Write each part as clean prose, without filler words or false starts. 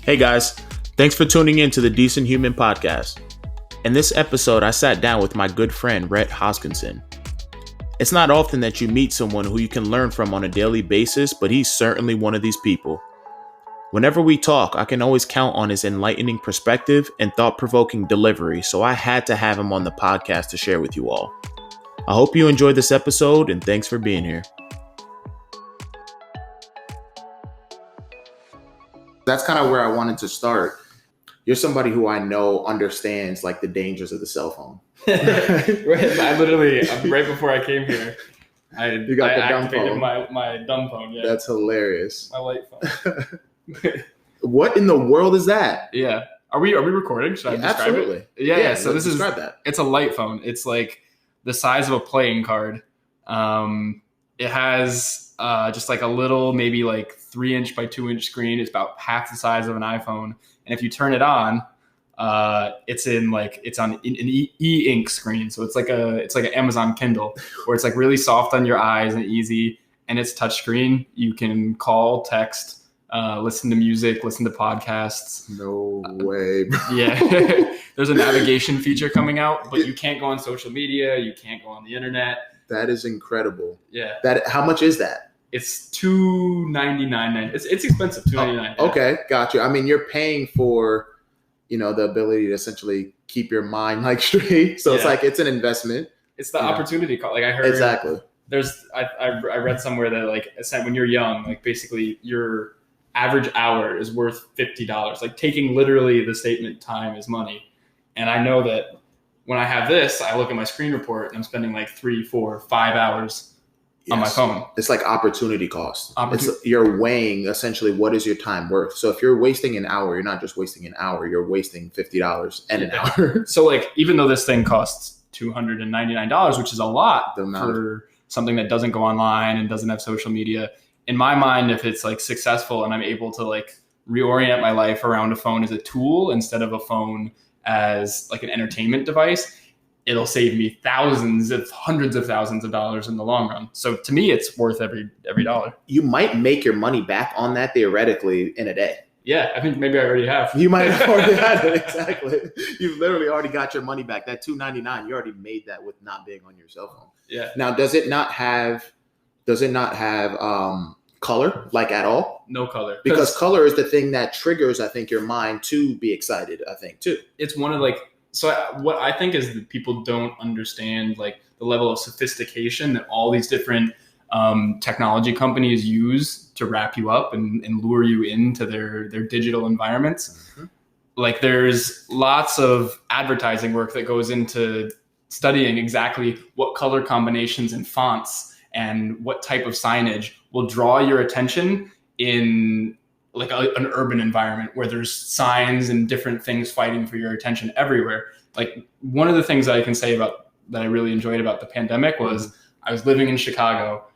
Hey guys, thanks for tuning in to the Decent Human Podcast. In this episode, I sat down with my good friend, Rhett Hoskinson. It's not often that you meet someone who you can learn from on a daily basis, but he's certainly one of these people. Whenever we talk, I can always count on his enlightening perspective and thought-provoking delivery, so I had to have him on the podcast to share with you all. I hope you enjoyed this episode, and thanks for being here. That's kind of where I wanted to start. You're somebody who I know understands like the dangers of the cell phone. Right. Right before I came here, I dumb activated phone. my dumb phone. Yeah, That's hilarious. my light phone. What in the world is that? Yeah. Are we recording? Should I describe Absolutely. it? Yeah. So this describe that. It's a light phone. It's like the size of a playing card. It has just like a little, maybe like 3-inch by 2-inch screen. It's about half the size of an iPhone. And if you turn it on, it's on an e-ink screen. So it's like an Amazon Kindle where it's like really soft on your eyes and easy. And it's touchscreen. You can call, text, listen to music, listen to podcasts. No way. Yeah. There's a navigation feature coming out, but you can't go on social media. You can't go on the internet. That is incredible. Yeah. How much is that? It's $299. It's expensive. $299. Oh, okay, got you. I mean, you're paying for, the ability to essentially keep your mind like straight. So It's like it's an investment. It's the opportunity cost. Like I heard exactly. I read somewhere that like when you're young, like basically your average hour is worth $50. Like taking literally the statement time is money. And I know that when I have this, I look at my screen report and I'm spending like 3, 4, 5 hours on my phone. It's like opportunity cost. You're weighing essentially what is your time worth. So if you're wasting an hour, you're not just wasting an hour, you're wasting $50 and an hour. So like even though this thing costs $299, which is a lot for something that doesn't go online and doesn't have social media, in my mind, if it's like successful and I'm able to like reorient my life around a phone as a tool instead of a phone as like an entertainment device, it'll save me hundreds of thousands of dollars in the long run. So to me, it's worth every dollar. You might make your money back on that theoretically in a day. Yeah, I think maybe I already have. You might have already had it, exactly. You've literally already got your money back. That $299, you already made that with not being on your cell phone. Yeah. Now, does it not have color like at all? No color. Because color is the thing that triggers, I think, your mind to be excited, I think, too. It's one of what I think is that people don't understand like the level of sophistication that all these different technology companies use to wrap you up and lure you into their digital environments. Mm-hmm. Like there's lots of advertising work that goes into studying exactly what color combinations and fonts and what type of signage will draw your attention in like an urban environment where there's signs and different things fighting for your attention everywhere. Like one of the things that I can say that I really enjoyed about the pandemic was I was living in Chicago.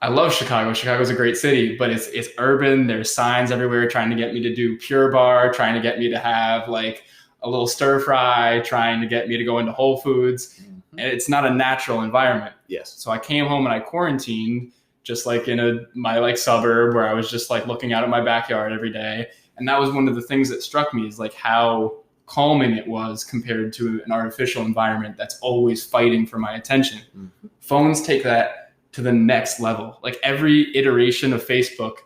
I love Chicago. Chicago's a great city, but it's urban. There's signs everywhere trying to get me to do Pure Bar, trying to get me to have like a little stir fry, trying to get me to go into Whole Foods. Mm-hmm. And it's not a natural environment. Yes. So I came home and I quarantined just like in my like suburb where I was just like looking out at my backyard every day. And that was one of the things that struck me is like how calming it was compared to an artificial environment that's always fighting for my attention. Mm-hmm. Phones take that to the next level. Like every iteration of Facebook,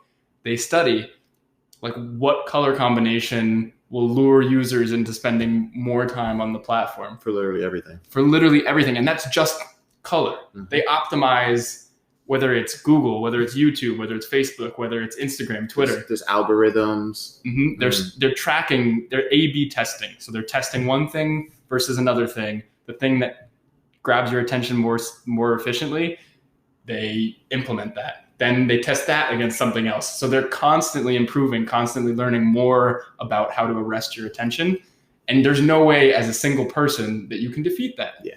they study like what color combination will lure users into spending more time on the platform. For literally everything. And that's just color. Mm-hmm. They optimize whether it's Google, whether it's YouTube, whether it's Facebook, whether it's Instagram, Twitter. There's algorithms. Mm-hmm. They're tracking, they're A/B testing. So they're testing one thing versus another thing. The thing that grabs your attention more efficiently, they implement that. Then they test that against something else. So they're constantly improving, constantly learning more about how to arrest your attention. And there's no way as a single person that you can defeat that. Yeah.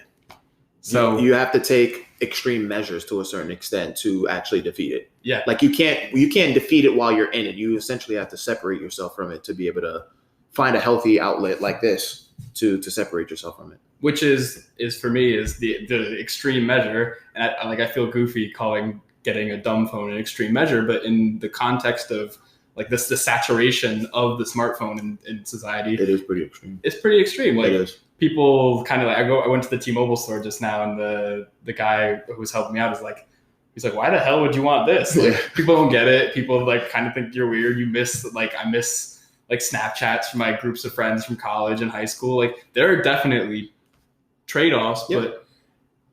So you have to take extreme measures to a certain extent to actually defeat it. Yeah. Like you can't defeat it while you're in it. You essentially have to separate yourself from it to be able to find a healthy outlet like this to separate yourself from it. Which is for me is the extreme measure. And I feel goofy calling getting a dumb phone an extreme measure, but in the context of like the saturation of the smartphone in society. It is pretty extreme. It's pretty extreme. Like it is. People kind of like, I went to the T-Mobile store just now, and the guy who was helping me out is like, he's like, why the hell would you want this? Like, people don't get it. People like kind of think you're weird. I miss like Snapchats from my groups of friends from college and high school. Like there are definitely trade-offs, but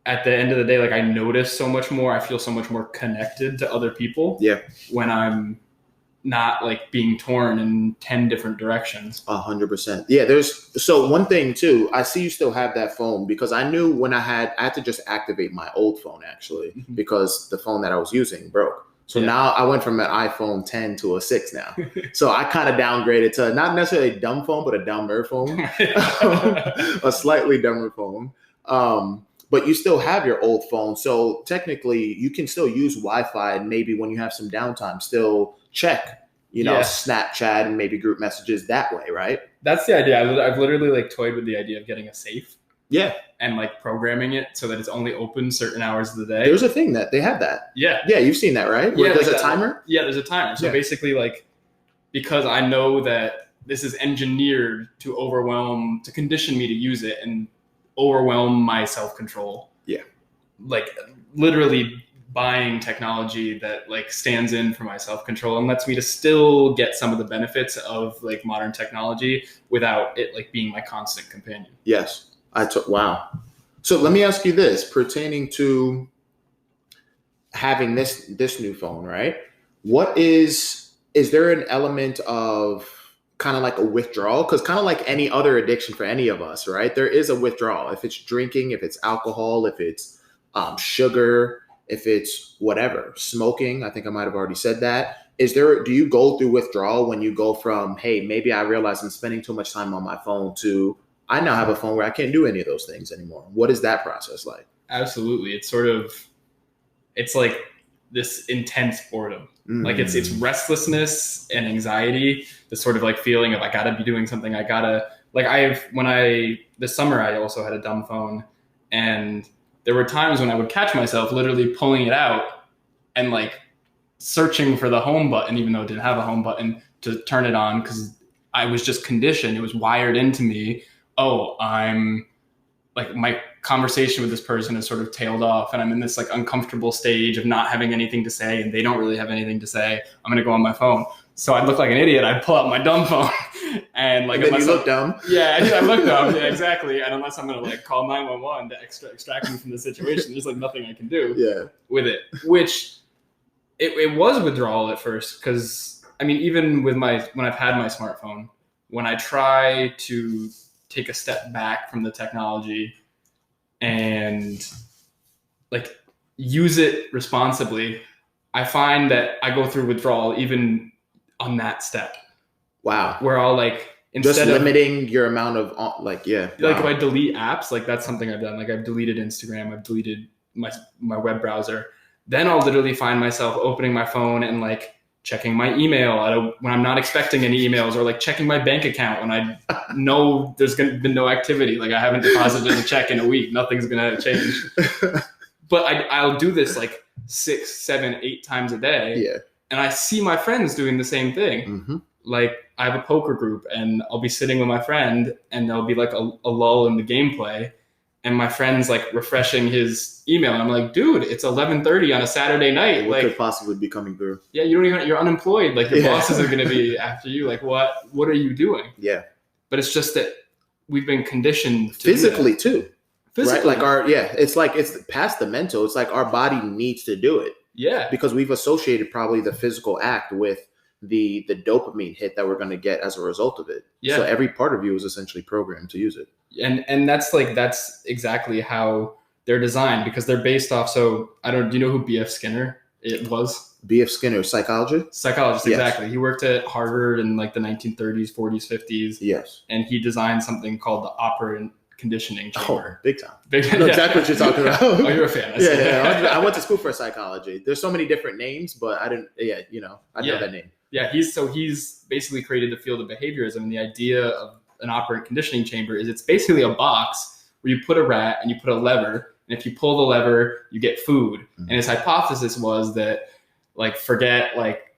at the end of the day, like I notice so much more. I feel so much more connected to other people. When I'm not like being torn in 10 different directions. 100%. Yeah. So one thing too, I see you still have that phone, because I knew when I had to just activate my old phone actually, because the phone that I was using broke. So now I went from an iPhone 10 to a 6 now. So I kind of downgraded to not necessarily a dumb phone, but a dumber phone, a slightly dumber phone. But you still have your old phone. So technically you can still use Wi-Fi, and maybe when you have some downtime, still check, Snapchat and maybe group messages that way, right? That's the idea. I've literally like toyed with the idea of getting a safe. Yeah. And like programming it so that it's only open certain hours of the day. There's a thing that they have that. Yeah. Yeah, you've seen that, right? Where there's a timer? Yeah, there's a timer. So basically like, because I know that this is engineered to condition me to use it and overwhelm my self-control. Yeah. Like literally buying technology that like stands in for my self-control and lets me to still get some of the benefits of like modern technology without it like being my constant companion. Yes. Wow. So let me ask you this, pertaining to having this new phone, right? Is there an element of kind of like a withdrawal? Because kind of like any other addiction for any of us, right? There is a withdrawal. If it's drinking, if it's alcohol, if it's sugar, if it's whatever, smoking, I think I might have already said that. Do you go through withdrawal when you go from, hey, maybe I realize I'm spending too much time on my phone, to I now have a phone where I can't do any of those things anymore? What is that process like? Absolutely. It's like this intense boredom. Like it's restlessness and anxiety, this sort of like feeling of I gotta be doing something. This summer I also had a dumb phone, and there were times when I would catch myself literally pulling it out and like searching for the home button, even though it didn't have a home button, to turn it on, because I was just conditioned. It was wired into me. Oh, I'm like, my conversation with this person is sort of tailed off, and I'm in this like uncomfortable stage of not having anything to say, and they don't really have anything to say. I'm going to go on my phone. So I'd look like an idiot. I'd pull out my dumb phone and like, and then you look dumb. Yeah, I look dumb. Yeah, exactly. And unless I'm going to like call 911 to extract me from the situation, there's like nothing I can do with it, which it was withdrawal at first. Because I mean, even with when I've had my smartphone, when I try to take a step back from the technology and like use it responsibly, I find that I go through withdrawal even on that step. Wow. Where I'll like, instead just limiting your amount of like if I delete apps, like that's something I've done. Like I've deleted Instagram, I've deleted my web browser. Then I'll literally find myself opening my phone and like checking my email when I'm not expecting any emails, or like checking my bank account when I know there's been no activity. Like I haven't deposited a check in a week. Nothing's going to change. But I'll do this like 6, 7, 8 times a day. Yeah. And I see my friends doing the same thing. Mm-hmm. Like I have a poker group, and I'll be sitting with my friend, and there'll be like a lull in the gameplay, and my friend's like refreshing his email. And I'm like, dude, it's 11:30 on a Saturday night. What like, could possibly be coming through? Yeah, you're unemployed. Like your bosses are going to be after you. Like what are you doing? Yeah. But it's just that we've been conditioned to physically too. Physically. Right? Like it's past the mental. It's like our body needs to do it. Yeah. Because we've associated probably the physical act with the dopamine hit that we're going to get as a result of it. Yeah. So every part of you is essentially programmed to use it. And that's exactly how they're designed, because they're based off. So do you know who B.F. Skinner was? B.F. Skinner, psychologist, exactly. Yes. He worked at Harvard in like the 1930s, 40s, 50s. Yes. And he designed something called the operant conditioning chamber. Oh, big time. I know exactly what you're talking about. Oh, you're a fan. I went to school for psychology. There's so many different names, but I didn't, I know that name. Yeah, he's basically created the field of behaviorism. And the idea of an operant conditioning chamber is it's basically a box where you put a rat and you put a lever, and if you pull the lever, you get food. Mm-hmm. And his hypothesis was that, like, forget like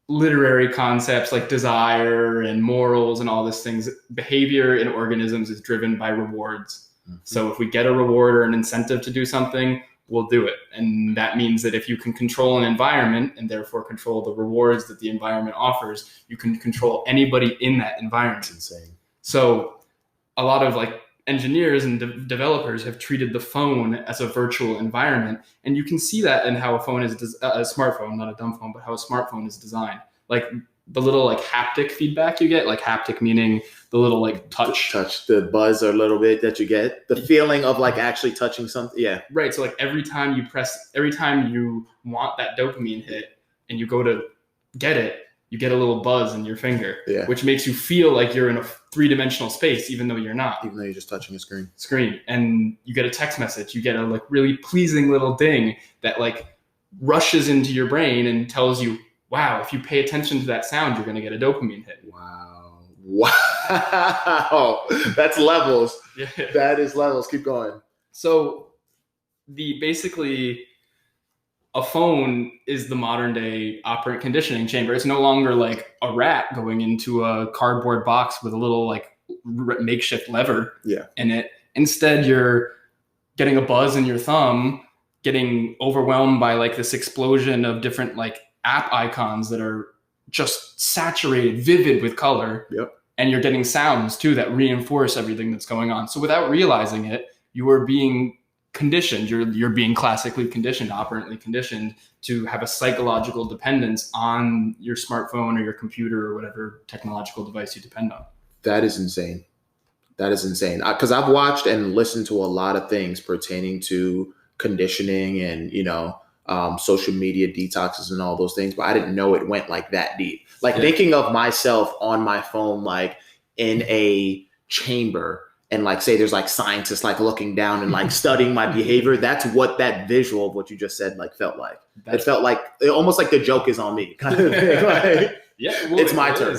literary concepts like desire and morals and all these things. Behavior in organisms is driven by rewards. Mm-hmm. So if we get a reward or an incentive to do something, we'll do it. And that means that if you can control an environment and therefore control the rewards that the environment offers, you can control anybody in that environment. That's insane. So a lot of like engineers and developers have treated the phone as a virtual environment. And you can see that in how a phone is, a smartphone, not a dumb phone, but how a smartphone is designed. Like the little like haptic feedback you get, like haptic meaning the little like touch, the buzz a little bit that you get, the feeling of like actually touching something. Yeah. Right. So like every time you want that dopamine hit and you go to get it, you get a little buzz in your finger, which makes you feel like you're in a 3-dimensional space, even though you're not. Even though you're just touching a screen. And you get a text message, you get a like really pleasing little ding that like rushes into your brain and tells you, wow, if you pay attention to that sound, you're going to get a dopamine hit. Wow. That's levels. Yeah. That is levels. Keep going. So basically a phone is the modern day operant conditioning chamber. It's no longer like a rat going into a cardboard box with a little like makeshift lever in it. Instead, you're getting a buzz in your thumb, getting overwhelmed by like this explosion of different like app icons that are just saturated, vivid with color. Yep. And you're getting sounds too that reinforce everything that's going on. So without realizing it, you are being conditioned. You're being classically conditioned, operantly conditioned to have a psychological dependence on your smartphone or your computer or whatever technological device you depend on. That is insane. Because I've watched and listened to a lot of things pertaining to conditioning and, social media detoxes and all those things, but I didn't know it went like that deep. Like thinking of myself on my phone, like in a chamber, and like say there's like scientists like looking down and like studying my behavior. That's what that visual of what you just said like felt like. It felt like almost like the joke is on me kind of thing. Like, it's my turn.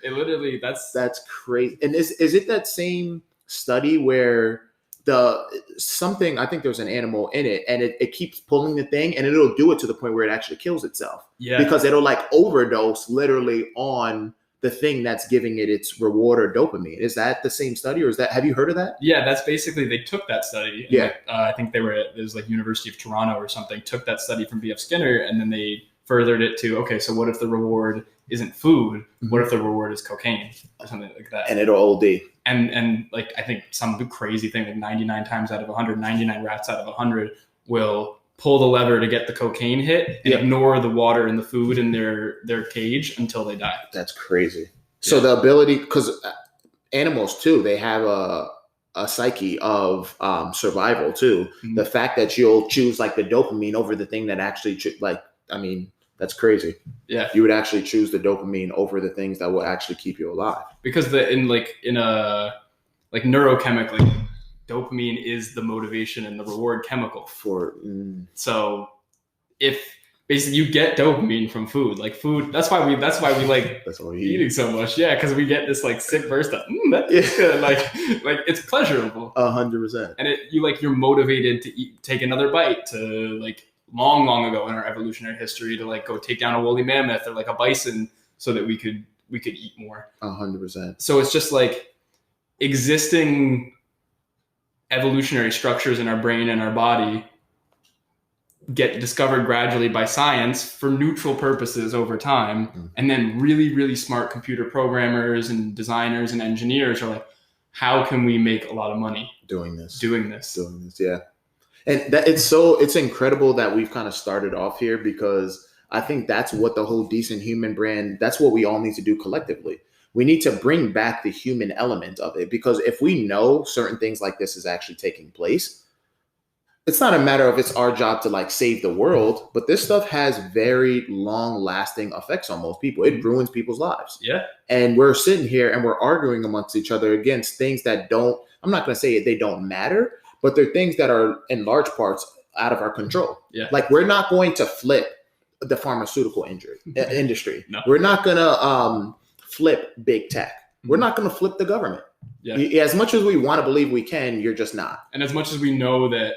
It literally that's crazy. And is it that same study where I think there's an animal in it and it keeps pulling the thing and it'll do it to the point where it actually kills itself. Yeah. Because it'll like overdose literally on the thing that's giving it its reward or dopamine. Is that the same study, or have you heard of that? Yeah, that's basically, they took that study. And I think it was like University of Toronto or something, took that study from B.F. Skinner, and then they furthered it to, okay, so what if the reward isn't food? Mm-hmm. What if the reward is cocaine or something like that? And it'll OD. And like, I think some crazy thing, like 99 times out of 100, 99 rats out of 100 will pull the lever to get the cocaine hit and ignore the water and the food in their cage until they die. That's crazy. So the ability, because animals too, they have a psyche of survival too. Mm-hmm. The fact that you'll choose like the dopamine over the thing that actually that's crazy. Yeah. You would actually choose the dopamine over the things that will actually keep you alive. Because neurochemically, dopamine is the motivation and the reward chemical So if basically you get dopamine from food, like food, that's why we like eating so much. Yeah. Cause we get this like sick burst of that's good. Like it's pleasurable. 100%. And you're motivated to take another bite, to like long ago in our evolutionary history, to like go take down a woolly mammoth or like a bison so that we could eat more. 100%. So it's just like existing evolutionary structures in our brain and our body get discovered gradually by science for neutral purposes over time. Mm-hmm. And then really, really smart computer programmers and designers and engineers are like, how can we make a lot of money doing this? Yeah. And it's incredible that we've kind of started off here, because I think that's what the whole Decent Human brand, that's what we all need to do collectively. We need to bring back the human element of it, because if we know certain things like this is actually taking place, it's not a matter of it's our job to like save the world, but this stuff has very long lasting effects on most people. It ruins people's lives. Yeah. And we're sitting here and we're arguing amongst each other against things that I'm not going to say they don't matter, but they're things that are in large parts out of our control. Yeah. Like we're not going to flip the pharmaceutical industry. No. We're not going to flip big tech. We're not going to flip the government. Yeah. As much as we want to believe we can, you're just not. And as much as we know that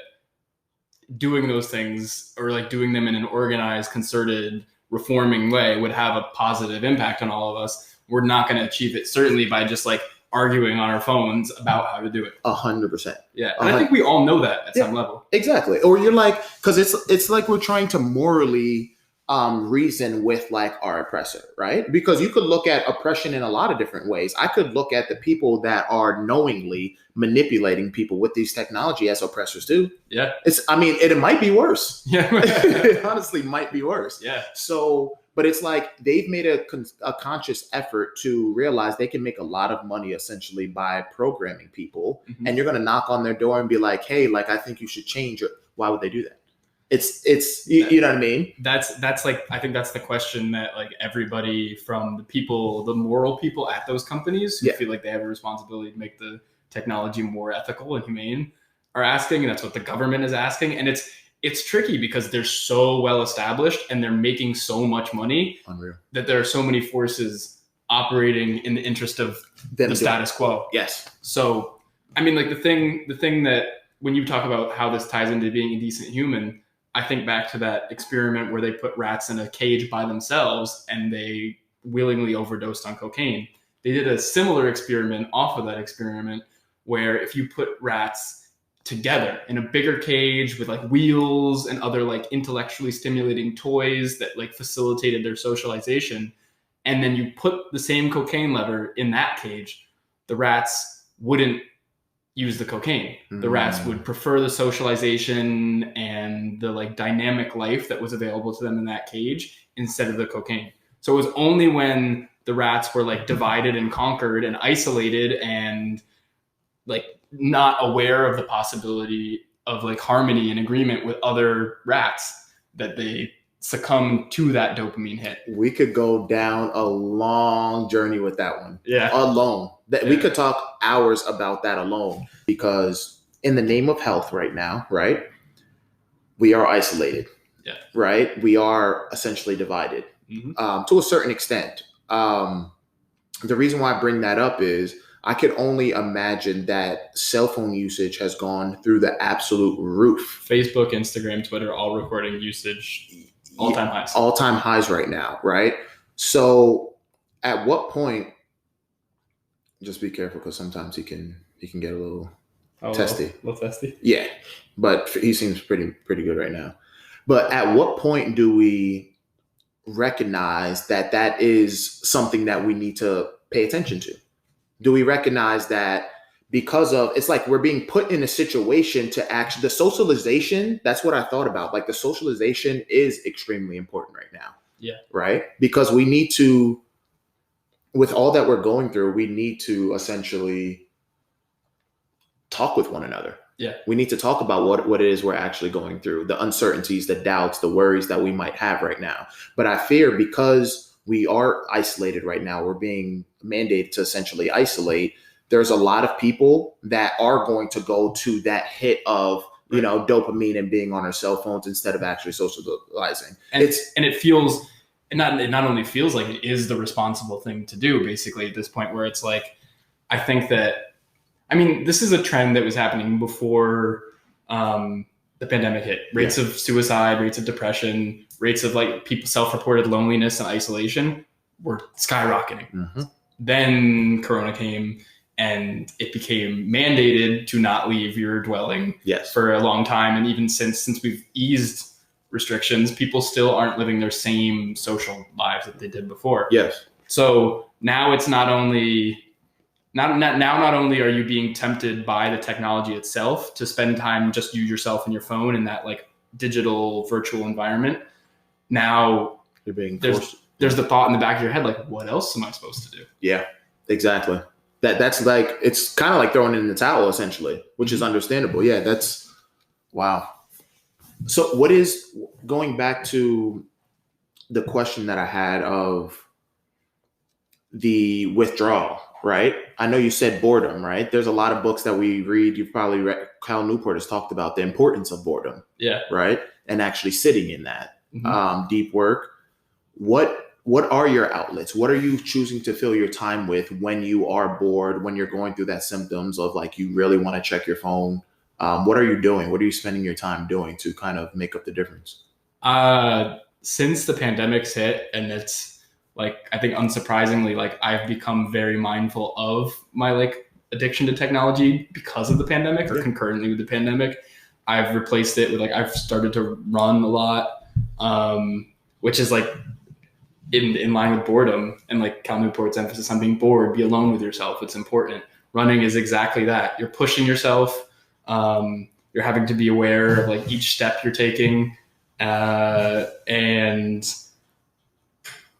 doing those things, or like doing them in an organized, concerted, reforming way would have a positive impact on all of us, we're not going to achieve it certainly by just like arguing on our phones about how to do it. 100%. Yeah. And I think we all know that at some level. Exactly. Or you're like, because it's like we're trying to morally reason with like our oppressor, right? Because you could look at oppression in a lot of different ways. I could look at the people that are knowingly manipulating people with these technology as oppressors too. Yeah. It might be worse. Yeah. It honestly might be worse. Yeah. So, but it's like they've made a conscious effort to realize they can make a lot of money essentially by programming people. Mm-hmm. And you're going to knock on their door and be like, hey, like, I think you should change it. Why would they do that? You know what I mean? That's like, I think that's the question that like everybody from the moral people at those companies who feel like they have a responsibility to make the technology more ethical and humane are asking. And that's what the government is asking. And it's tricky because they're so well established and they're making so much money. Unreal. That there are so many forces operating in the interest of the status quo. Yes. So, I mean, like the thing that when you talk about how this ties into being a decent human, I think back to that experiment where they put rats in a cage by themselves and they willingly overdosed on cocaine. They did a similar experiment off of that experiment where if you put rats together in a bigger cage with like wheels and other like intellectually stimulating toys that like facilitated their socialization, and then you put the same cocaine lever in that cage, the rats wouldn't use the cocaine. The rats would prefer the socialization and the like dynamic life that was available to them in that cage instead of the cocaine. So it was only when the rats were like divided and conquered and isolated and like not aware of the possibility of like harmony and agreement with other rats that they succumb to that dopamine hit. We could go down a long journey with that one. Yeah. Alone. We could talk hours about that alone, because in the name of health right now, right, we are isolated. Yeah. Right? We are essentially divided to a certain extent. The reason why I bring that up is I could only imagine that cell phone usage has gone through the absolute roof. Facebook, Instagram, Twitter, all recording usage. All-time highs. All-time highs right now, right? So at what point, just be careful because sometimes he can get a little testy. A little testy? Yeah, but he seems pretty good right now. But at what point do we recognize that is something that we need to pay attention to? Do we recognize that because of, it's like we're being put in a situation to actually, the socialization, that's what I thought about. Like the socialization is extremely important right now. Yeah. Right? Because we need to, with all that we're going through, we need to essentially talk with one another. Yeah. We need to talk about what it is we're actually going through, the uncertainties, the doubts, the worries that we might have right now. But I fear because we are isolated right now, we're being mandated to essentially isolate. There's a lot of people that are going to go to that hit of, you know, dopamine and being on our cell phones instead of actually socializing. And it feels, it not only feels like it is the responsible thing to do, basically, at this point where it's like, I think that, I mean, this is a trend that was happening before the pandemic hit. Rates of suicide, rates of depression, rates of like people self-reported loneliness and isolation were skyrocketing. Mm-hmm. Then Corona came and it became mandated to not leave your dwelling for a long time. And even since we've eased restrictions, people still aren't living their same social lives that they did before. Yes. So now it's not only are you being tempted by the technology itself to spend time just you, yourself, and your phone in that like digital virtual environment. Now you're being forced. There's the thought in the back of your head, like, what else am I supposed to do? Yeah, exactly. That's like, it's kind of like throwing in the towel essentially, which is understandable. Yeah, that's wow. So what is, going back to the question that I had of the withdrawal, right? I know you said boredom, right? There's a lot of books that we read. You've probably read, Cal Newport has talked about the importance of boredom. Yeah. Right. And actually sitting in that deep work. What are your outlets? What are you choosing to fill your time with when you are bored, when you're going through that symptoms of like, you really want to check your phone? What are you doing? What are you spending your time doing to kind of make up the difference? since the pandemic's hit, and it's like, I think unsurprisingly, like I've become very mindful of my like addiction to technology because of the pandemic or concurrently with the pandemic. I've replaced it with like, I've started to run a lot, which is like in line with boredom, and like Cal Newport's emphasis on being bored, be alone with yourself. It's important. Running is exactly that. You're pushing yourself. You're having to be aware of like each step you're taking. And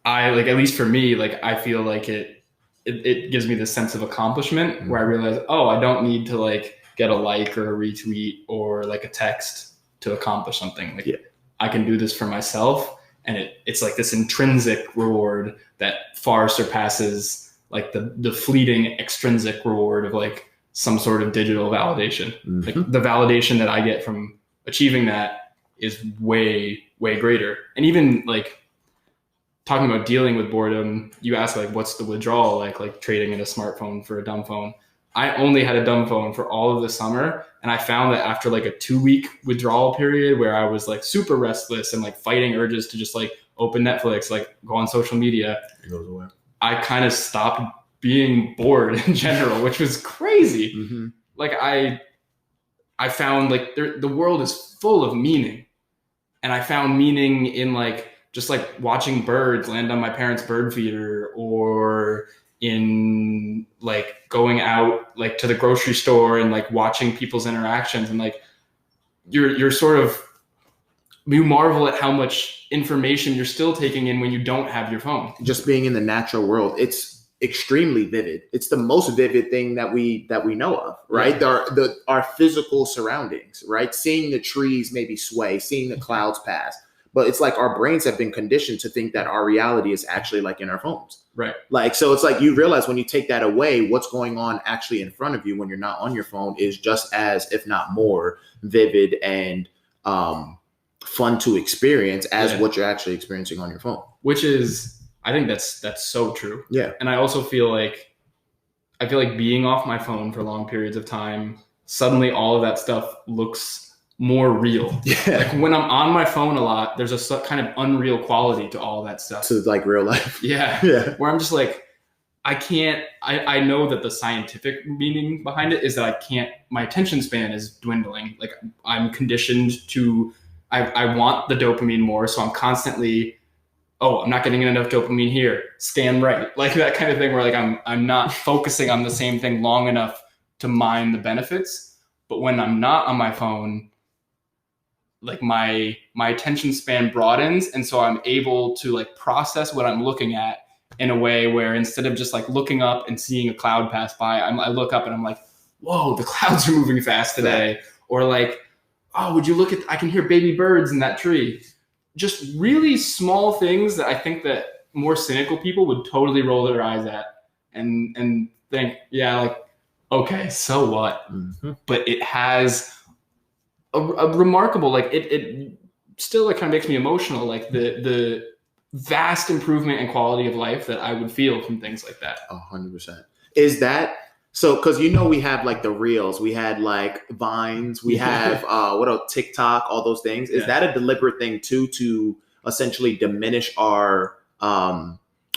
I like, at least for me, like I feel like it gives me this sense of accomplishment where I realize, oh, I don't need to like get a like or a retweet or like a text to accomplish something. Like I can do this for myself, and it's like this intrinsic reward that far surpasses like the fleeting extrinsic reward of like some sort of digital validation. Like the validation that I get from achieving that is way, way greater. And even like talking about dealing with boredom, you ask like, what's the withdrawal like trading in a smartphone for a dumb phone. I only had a dumb phone for all of the summer. And I found that after like a 2-week withdrawal period where I was like super restless and like fighting urges to just like open Netflix, like go on social media, it goes away. I kind of stopped being bored in general, which was crazy. Like I found like the world is full of meaning, and I found meaning in like just like watching birds land on my parents' bird feeder, or in like going out like to the grocery store and like watching people's interactions, and like you're sort of, you marvel at how much information you're still taking in when you don't have your phone. Just being in the natural world, it's extremely vivid. It's the most vivid thing that we know of, right? Our physical surroundings, right? Seeing the trees maybe sway, seeing the clouds pass. But it's like our brains have been conditioned to think that our reality is actually like in our phones. Right. Like, so it's like you realize when you take that away, what's going on actually in front of you when you're not on your phone is just as, if not more, vivid and fun to experience as what you're actually experiencing on your phone. Which is, I think that's so true. Yeah. And I also feel like being off my phone for long periods of time, suddenly all of that stuff looks more real. Yeah. Like when I'm on my phone a lot, there's a kind of unreal quality to all of that stuff. To like real life. Yeah. Yeah. Where I'm just like, I know that the scientific meaning behind it is that my attention span is dwindling. Like I'm conditioned to, I want the dopamine more. So I'm constantly, I'm not getting enough dopamine here. Scan right. Like that kind of thing where like I'm not focusing on the same thing long enough to mine the benefits. But when I'm not on my phone, like my attention span broadens. And so I'm able to like process what I'm looking at in a way where instead of just like looking up and seeing a cloud pass by, I look up and I'm like, whoa, the clouds are moving fast today. Or like, oh, would you look at, I can hear baby birds in that tree. Just really small things that I think that more cynical people would totally roll their eyes at and think, yeah, like, okay, so what? But it has a remarkable, like it still like kind of makes me emotional, like the vast improvement in quality of life that I would feel from things like that. 100%. Is that so? Because we have like the reels, we had like Vines, we have what else, TikTok, all those things. Is that a deliberate thing too, to essentially diminish our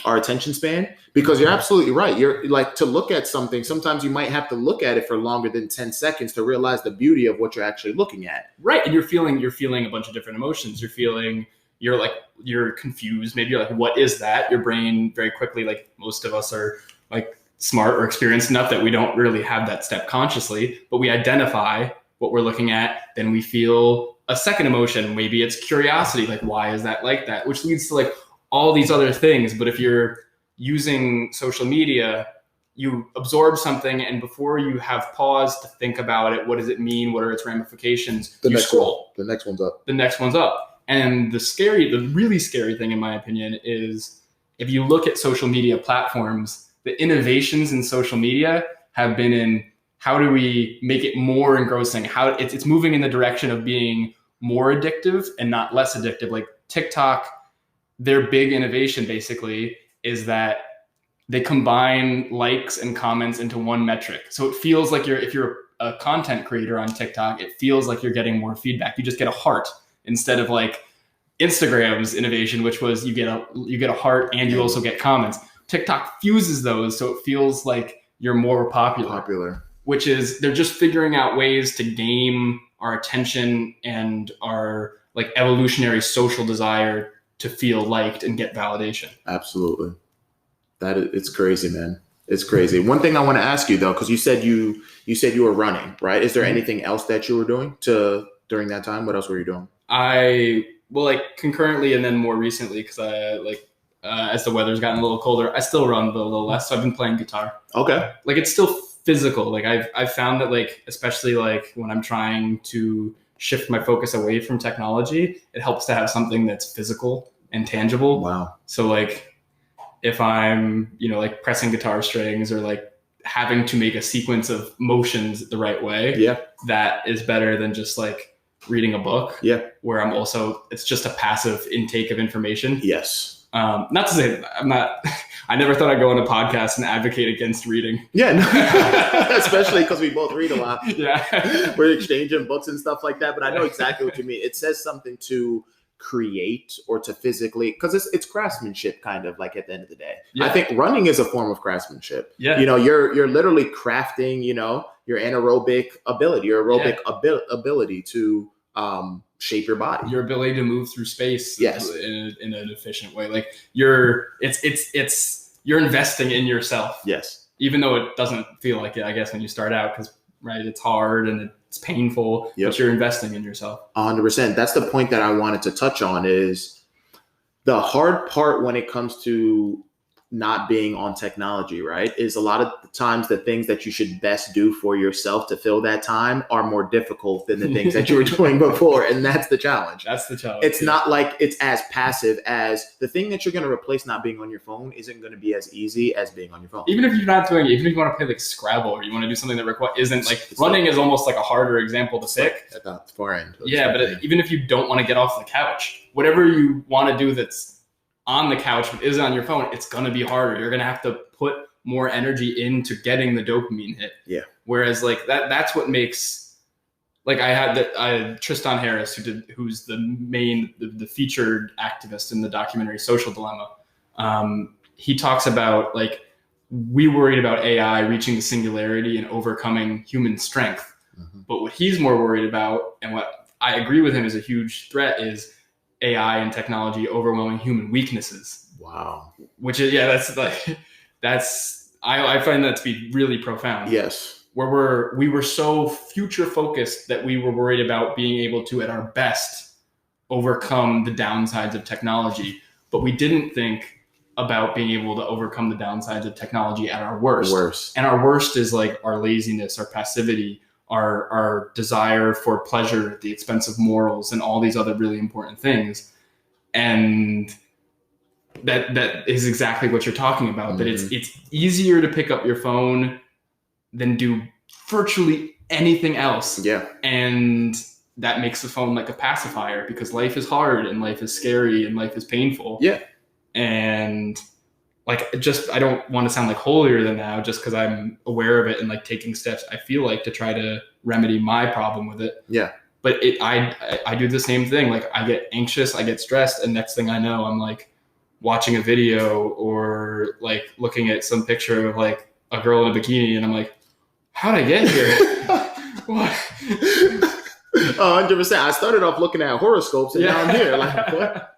attention span? Because you're absolutely right. You're like, to look at something, sometimes you might have to look at it for longer than 10 seconds to realize the beauty of what you're actually looking at. Right. And you're feeling a bunch of different emotions. You're confused. Maybe you're like, what is that? Your brain very quickly, like most of us are like smart or experienced enough that we don't really have that step consciously, but we identify what we're looking at. Then we feel a second emotion. Maybe it's curiosity. Like, why is that like that? Which leads to like all these other things. But if you're using social media, you absorb something, and before you have pause to think about it, what does it mean? What are its ramifications? You scroll. The next one's up. The next one's up. And the really scary thing, in my opinion, is if you look at social media platforms, the innovations in social media have been in how do we make it more engrossing? How it's moving in the direction of being more addictive and not less addictive. Like TikTok, their big innovation basically is that they combine likes and comments into one metric. So it feels like if you're a content creator on TikTok, it feels like you're getting more feedback. You just get a heart instead of like Instagram's innovation, which was you get a heart and you also get comments. TikTok fuses those so it feels like you're more popular. Which is they're just figuring out ways to game our attention and our like evolutionary social desire to feel liked and get validation. Absolutely. It's crazy, man. It's crazy. One thing I want to ask you though, because you said you were running, right? Is there anything else that you were doing during that time? What else were you doing? Like concurrently and then more recently, because as the weather's gotten a little colder, I still run, but a little less. So I've been playing guitar. Okay. Like it's still physical. Like I've found that like, especially like when I'm trying to shift my focus away from technology, it helps to have something that's physical and tangible. Wow. So like if I'm, like pressing guitar strings or like having to make a sequence of motions the right way, that is better than just like reading a book. Where it's just a passive intake of information. Yes. Not to say I never thought I'd go on a podcast and advocate against reading. Yeah, no. Especially because we both read a lot. Yeah. We're exchanging books and stuff like that, but I know exactly what you mean. It says something to create or to physically, because it's craftsmanship kind of like at the end of the day. I think running is a form of craftsmanship. You're literally crafting, your anaerobic ability, your aerobic ability to shape your body, your ability to move through space in an efficient way. Like you're investing in yourself. Yes. Even though it doesn't feel like it, I guess, when you start out, because it's hard and it's painful, but you're investing in yourself. 100%. That's the point that I wanted to touch on, is the hard part when it comes to not being on technology, right? Is a lot of the times the things that you should best do for yourself to fill that time are more difficult than the things that you were doing before. And that's the challenge. It's not like it's as passive as the thing that you're going to replace not being on your phone isn't going to be as easy as being on your phone. Even if you're not doing it, even if you want to play like Scrabble or you want to do something that isn't like running is almost like a harder example to pick. At the far end. But even if you don't want to get off the couch, whatever you want to do that's on the couch but isn't on your phone, it's going to be harder. You're going to have to put more energy into getting the dopamine hit. Yeah. Whereas like that's what makes, like I had Tristan Harris, who's the featured activist in the documentary Social Dilemma. He talks about like, we worried about AI reaching the singularity and overcoming human strength. Mm-hmm. But what he's more worried about, and what I agree with him is a huge threat, is AI and technology overwhelming human weaknesses. Wow. Which is, I find that to be really profound. Yes. Where we were so future focused that we were worried about being able to, at our best, overcome the downsides of technology, but we didn't think about being able to overcome the downsides of technology at our worst. And our worst is like our laziness, our passivity, our desire for pleasure at the expense of morals and all these other really important things. And that is exactly what you're talking about, that it's easier to pick up your phone than do virtually anything else. Yeah. And that makes the phone like a pacifier, because life is hard and life is scary and life is painful. Yeah. And like, I don't want to sound like holier than thou just because I'm aware of it and like taking steps, I feel like, to try to remedy my problem with it. Yeah. But I do the same thing. Like I get anxious, I get stressed, and next thing I know, I'm like watching a video or like looking at some picture of like a girl in a bikini, and I'm like, how'd I get here? What? 100%. I started off looking at horoscopes and now I'm here. Like, what?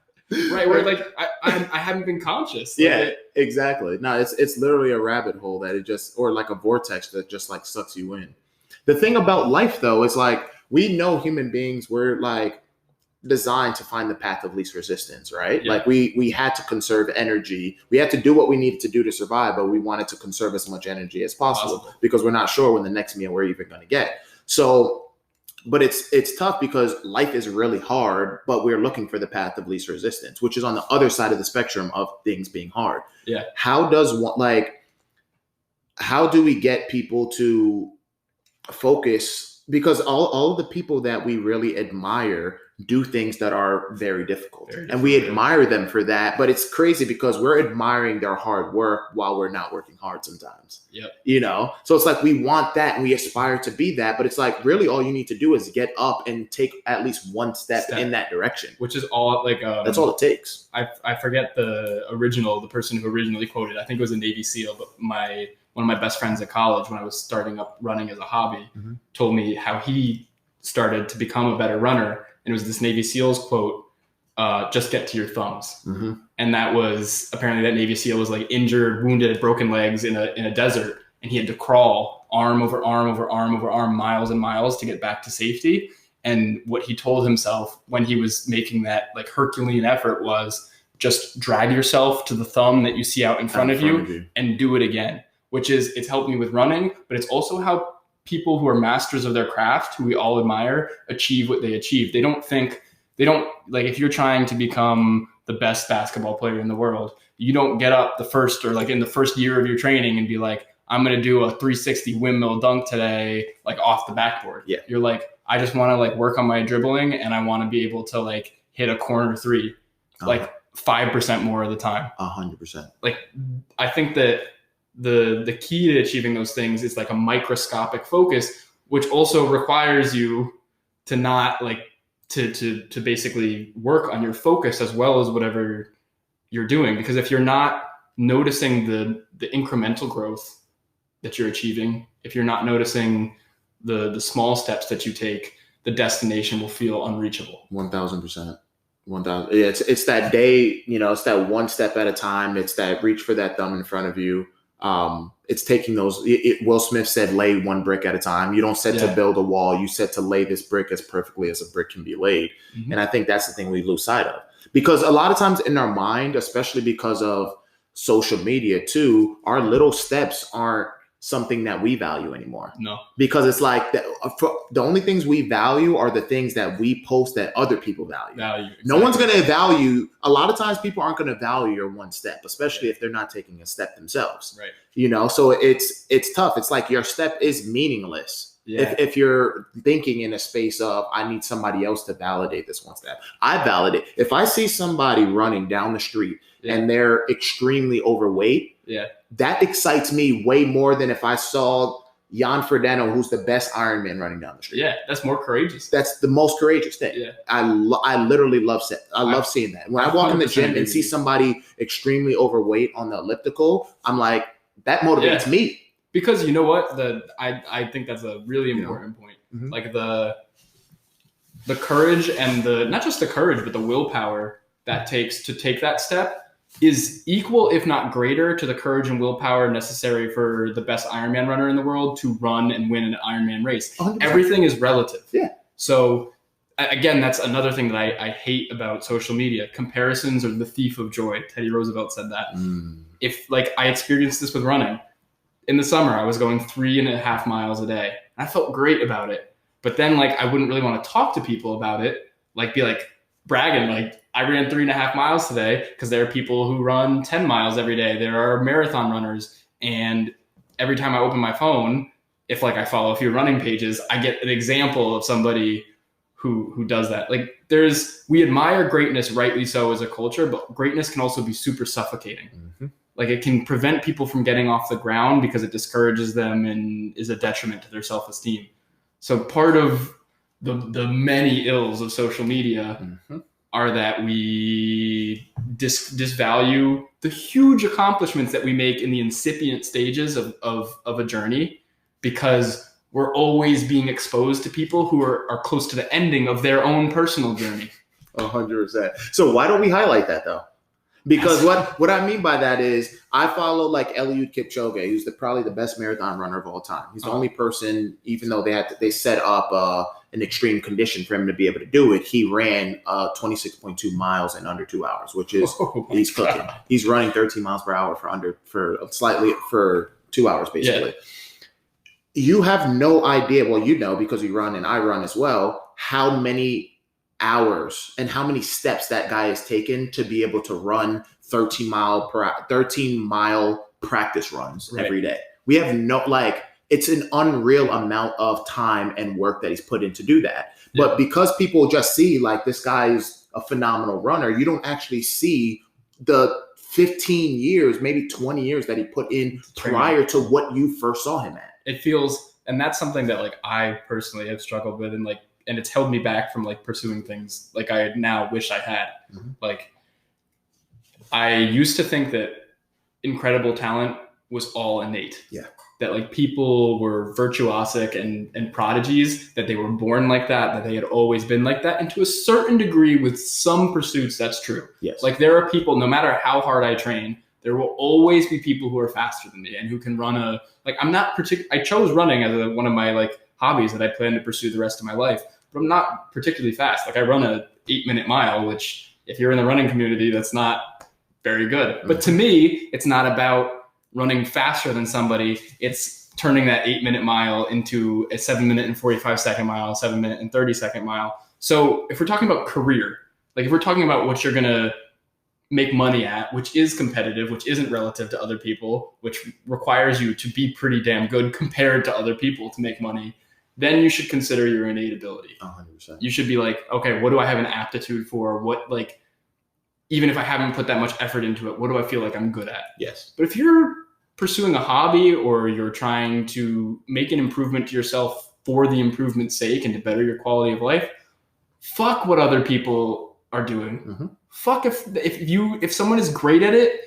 Right, where like I haven't been conscious. Like exactly. No, it's literally a rabbit hole that it just, or like a vortex that just like sucks you in. The thing about life though is like, we know human beings were like designed to find the path of least resistance, right? Yeah. Like we had to conserve energy. We had to do what we needed to do to survive, but we wanted to conserve as much energy as possible because we're not sure when the next meal we're even going to get. So, but it's tough because life is really hard, but we're looking for the path of least resistance, which is on the other side of the spectrum of things being hard. Yeah. How do we get people to focus because all of the people that we really admire do things that are very difficult. And we admire them for that. But it's crazy because we're admiring their hard work while we're not working hard sometimes. Yep. You know, so it's like we want that and we aspire to be that. But it's like really all you need to do is get up and take at least one step in that direction. Which is all like that's all it takes. I forget the person who originally quoted. I think it was a Navy SEAL, but one of my best friends at college when I was starting up running as a hobby told me how he started to become a better runner. And it was this Navy SEALs quote, just get to your thumbs. And that was apparently that Navy SEAL was like injured, wounded, broken legs in a desert. And he had to crawl arm over arm over arm over arm, miles and miles to get back to safety. And what he told himself when he was making that like Herculean effort was just drag yourself to the thumb that you see out in front of you and do it again, which is, it's helped me with running, but it's also how people who are masters of their craft, who we all admire, achieve what they achieve. They don't like, if you're trying to become the best basketball player in the world, you don't get up the first or like in the first year of your training and be like, I'm going to do a 360 windmill dunk today, like off the backboard. Yeah. You're like, I just want to like work on my dribbling and I want to be able to like hit a corner three, like 5% more of the time. 100%. Like, I think that the key to achieving those things is like a microscopic focus, which also requires you to not like to basically work on your focus as well as whatever you're doing. Because if you're not noticing the incremental growth that you're achieving, if you're not noticing the small steps that you take, the destination will feel unreachable. 1,000%. 1,000. It's that day, you know, it's that one step at a time. It's that reach for that thumb in front of you. It's taking those, Will Smith said, lay one brick at a time. You don't set to build a wall. You set to lay this brick as perfectly as a brick can be laid. And I think that's the thing we lose sight of, because a lot of times in our mind, especially because of social media too, our little steps aren't something that we value anymore. No, because it's like the only things we value are the things that we post that other people value. Exactly. No one's going to value. A lot of times people aren't going to value your one step, especially if they're not taking a step themselves. Right. You know, so it's tough. It's like your step is meaningless. Yeah. If you're thinking in a space of, I need somebody else to validate this one step. I validate. If I see somebody running down the street and they're extremely overweight, that excites me way more than if I saw Jan Frodeno, who's the best Ironman, running down the street. Yeah, that's more courageous. That's the most courageous thing. Yeah. I literally love seeing that. When I walk in the gym and see somebody extremely overweight on the elliptical, I'm like, that motivates me. Because you know what? I think that's a really important point. Like the courage and not just the courage, but the willpower that takes to take that step is equal, if not greater, to the courage and willpower necessary for the best Ironman runner in the world to run and win an Ironman race. 100%. Everything is relative. Yeah. So again, that's another thing that I hate about social media. Comparisons are the thief of joy. Teddy Roosevelt said that. If like I experienced this with running. In the summer, I was going 3.5 miles a day. I felt great about it. But then like I wouldn't really want to talk to people about it, like be like bragging, like I ran 3.5 miles today, because there are people who run 10 miles every day. There are marathon runners. And every time I open my phone, if like I follow a few running pages, I get an example of somebody who does that. Like we admire greatness, rightly so, as a culture, but greatness can also be super suffocating. Like it can prevent people from getting off the ground because it discourages them and is a detriment to their self-esteem. So part of the many ills of social media are that we disvalue the huge accomplishments that we make in the incipient stages of a journey, because we're always being exposed to people who are close to the ending of their own personal journey. 100%. So why don't we highlight that though? Because what I mean by that is I follow like Eliud Kipchoge, who's probably the best marathon runner of all time. He's the only person, even though they set up an extreme condition for him to be able to do it, he ran 26.2 miles in under 2 hours, which is he's cooking. He's running 13 miles per hour for 2 hours basically. Yeah. You have no idea. Well, you know, because you run and I run as well, how many hours and how many steps that guy has taken to be able to run 13 mile practice runs every day. We have no, like, it's an unreal amount of time and work that he's put in to do that. Yeah. But because people just see like this guy is a phenomenal runner, you don't actually see the 15 years, maybe 20 years that he put in prior to what you first saw him at. It feels, and that's something that like I personally have struggled with, and it's held me back from like pursuing things like I now wish I had. Mm-hmm. Like I used to think that incredible talent was all innate. Yeah. That like people were virtuosic and prodigies, that they were born like that they had always been like that. And to a certain degree with some pursuits, that's true. Yes. Like there are people, no matter how hard I train, there will always be people who are faster than me and who can run I chose running as one of my like hobbies that I plan to pursue the rest of my life, but I'm not particularly fast. Like I run a 8-minute mile, which if you're in the running community, that's not very good. Mm-hmm. But to me, it's not about running faster than somebody. It's turning that 8-minute mile into a 7-minute and 45-second mile, 7-minute and 30-second mile. So if we're talking about career, like if we're talking about what you're going to make money at, which is competitive, which isn't relative to other people, which requires you to be pretty damn good compared to other people to make money, then you should consider your innate ability. 100%. You should be like, okay, what do I have an aptitude for? What, like, even if I haven't put that much effort into it, what do I feel like I'm good at? Yes. But if you're pursuing a hobby or you're trying to make an improvement to yourself for the improvement's sake and to better your quality of life, fuck what other people are doing. Mm-hmm. Fuck if someone is great at it,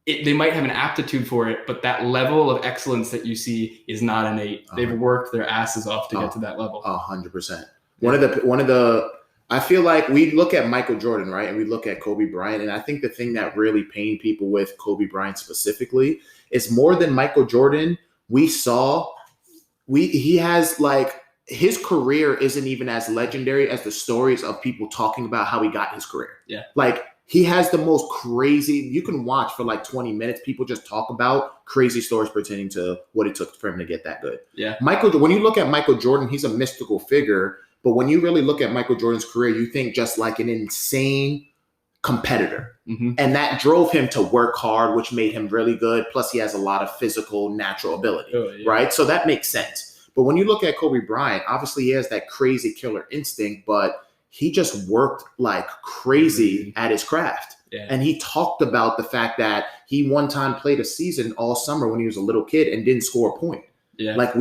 they might have an aptitude for it, but that level of excellence that you see is not innate. They've worked their asses off to get to that level. 100%. One of the I feel like we look at Michael Jordan, right? And we look at Kobe Bryant. And I think the thing that really pained people with Kobe Bryant specifically is more than Michael Jordan. He has like, his career isn't even as legendary as the stories of people talking about how he got his career. Yeah. Like he has the most crazy, you can watch for like 20 minutes. People just talk about crazy stories pertaining to what it took for him to get that good. Yeah. When you look at Michael Jordan, he's a mystical figure. But when you really look at Michael Jordan's career, you think just like an insane competitor. Mm-hmm. And that drove him to work hard, which made him really good. Plus, he has a lot of physical, natural ability, right? So that makes sense. But when you look at Kobe Bryant, obviously he has that crazy killer instinct, but he just worked like crazy at his craft. Yeah. And he talked about the fact that he one time played a season all summer when he was a little kid and didn't score a point. Yeah. Like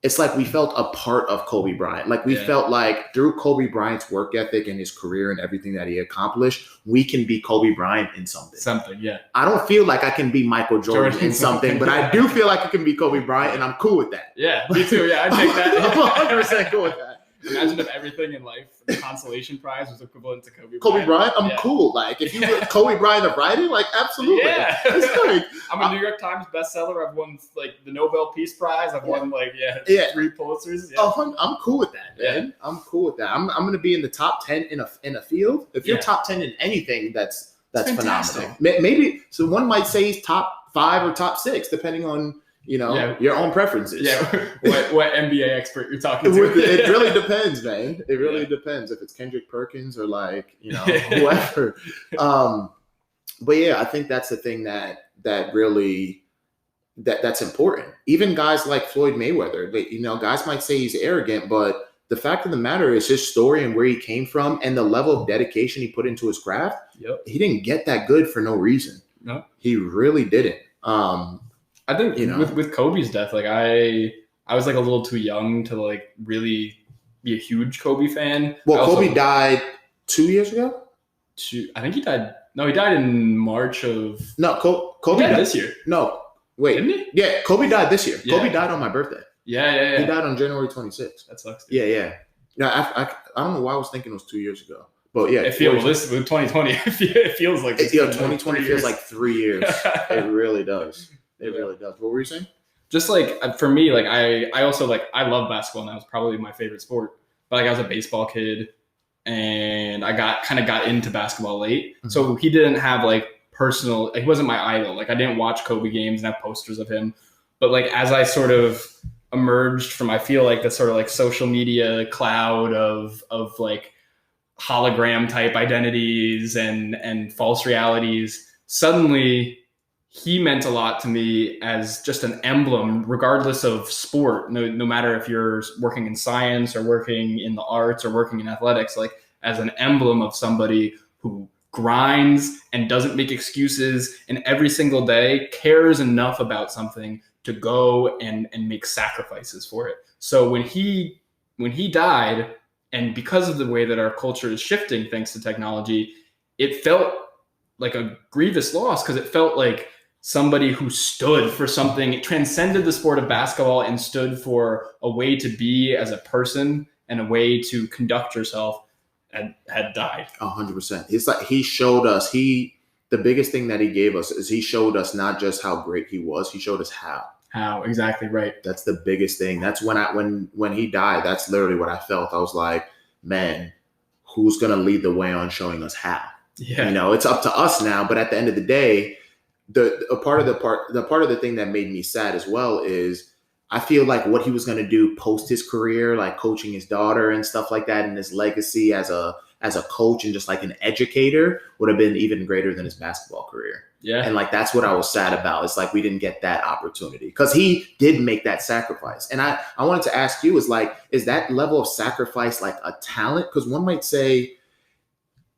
it's like we felt a part of Kobe Bryant. Like we felt like through Kobe Bryant's work ethic and his career and everything that he accomplished, we can be Kobe Bryant in something. Yeah. I don't feel like I can be Michael Jordan in something, but I do feel like I can be Kobe Bryant, and I'm cool with that. Yeah, me too. Yeah, I take that. I'm 100% cool with that. Imagine if everything in life, the consolation prize was equivalent to Kobe Bryant. Kobe Bryant, I'm cool. Like, if you were Kobe Bryant of writing, like, absolutely. Yeah. It's like, I'm a New York Times bestseller. I've won, like, the Nobel Peace Prize. I've won, like, 3 Pulitzers. Yeah. Oh, I'm cool with that, man. Yeah. I'm cool with that. I'm going to be in the top 10 in a field. If you're top 10 in anything, that's phenomenal. Maybe, so one might say he's top 5 or top 6, depending on, your own preferences. Yeah, what NBA expert you're talking to. It really depends, man. It really depends if it's Kendrick Perkins or like, whoever. But yeah, I think that's the thing that really that's important. Even guys like Floyd Mayweather, guys might say he's arrogant, but the fact of the matter is his story and where he came from and the level of dedication he put into his craft. Yep. He didn't get that good for no reason. No, he really didn't. I think with Kobe's death, like I was like a little too young to like really be a huge Kobe fan. Well, Kobe died 2 years ago. I think he died. No, he died in March of. No, Kobe died this year. No, wait. Didn't he? Yeah, Kobe died this year. Yeah. Kobe died on my birthday. Yeah. He died on January 26th. That sucks. Dude. Yeah. I don't know why I was thinking it was 2 years ago. But yeah, it feels with 2020. It feels like 2020 feels like 3 years. It really does. It really does. What were you saying? Just like for me, like I also like I love basketball, and that was probably my favorite sport. But like I was a baseball kid, and I got into basketball late. Mm-hmm. So he didn't have like personal. Like, he wasn't my idol. Like I didn't watch Kobe games and have posters of him. But like as I sort of emerged from, I feel like the sort of like social media cloud of like hologram type identities and false realities, suddenly he meant a lot to me as just an emblem, regardless of sport, no matter if you're working in science or working in the arts or working in athletics, like as an emblem of somebody who grinds and doesn't make excuses and every single day cares enough about something to go and make sacrifices for it. So when he died, and because of the way that our culture is shifting thanks to technology, it felt like a grievous loss, because it felt like somebody who stood for something. It transcended the sport of basketball and stood for a way to be as a person and a way to conduct yourself, and had died. 100%. It's like he showed us, the biggest thing that he gave us is he showed us not just how great he was, he showed us how. How, exactly right. That's the biggest thing. That's when he died, that's literally what I felt. I was like, man, who's going to lead the way on showing us how? Yeah. You know, it's up to us now, but at the end of the day, the part of the thing that made me sad as well is I feel like what he was going to do post his career, like coaching his daughter and stuff like that, and his legacy as a coach and just like an educator would have been even greater than his basketball career. Yeah. And like, that's what I was sad about. It's like, we didn't get that opportunity because he did make that sacrifice. And I wanted to ask you, is that level of sacrifice like a talent? Because one might say,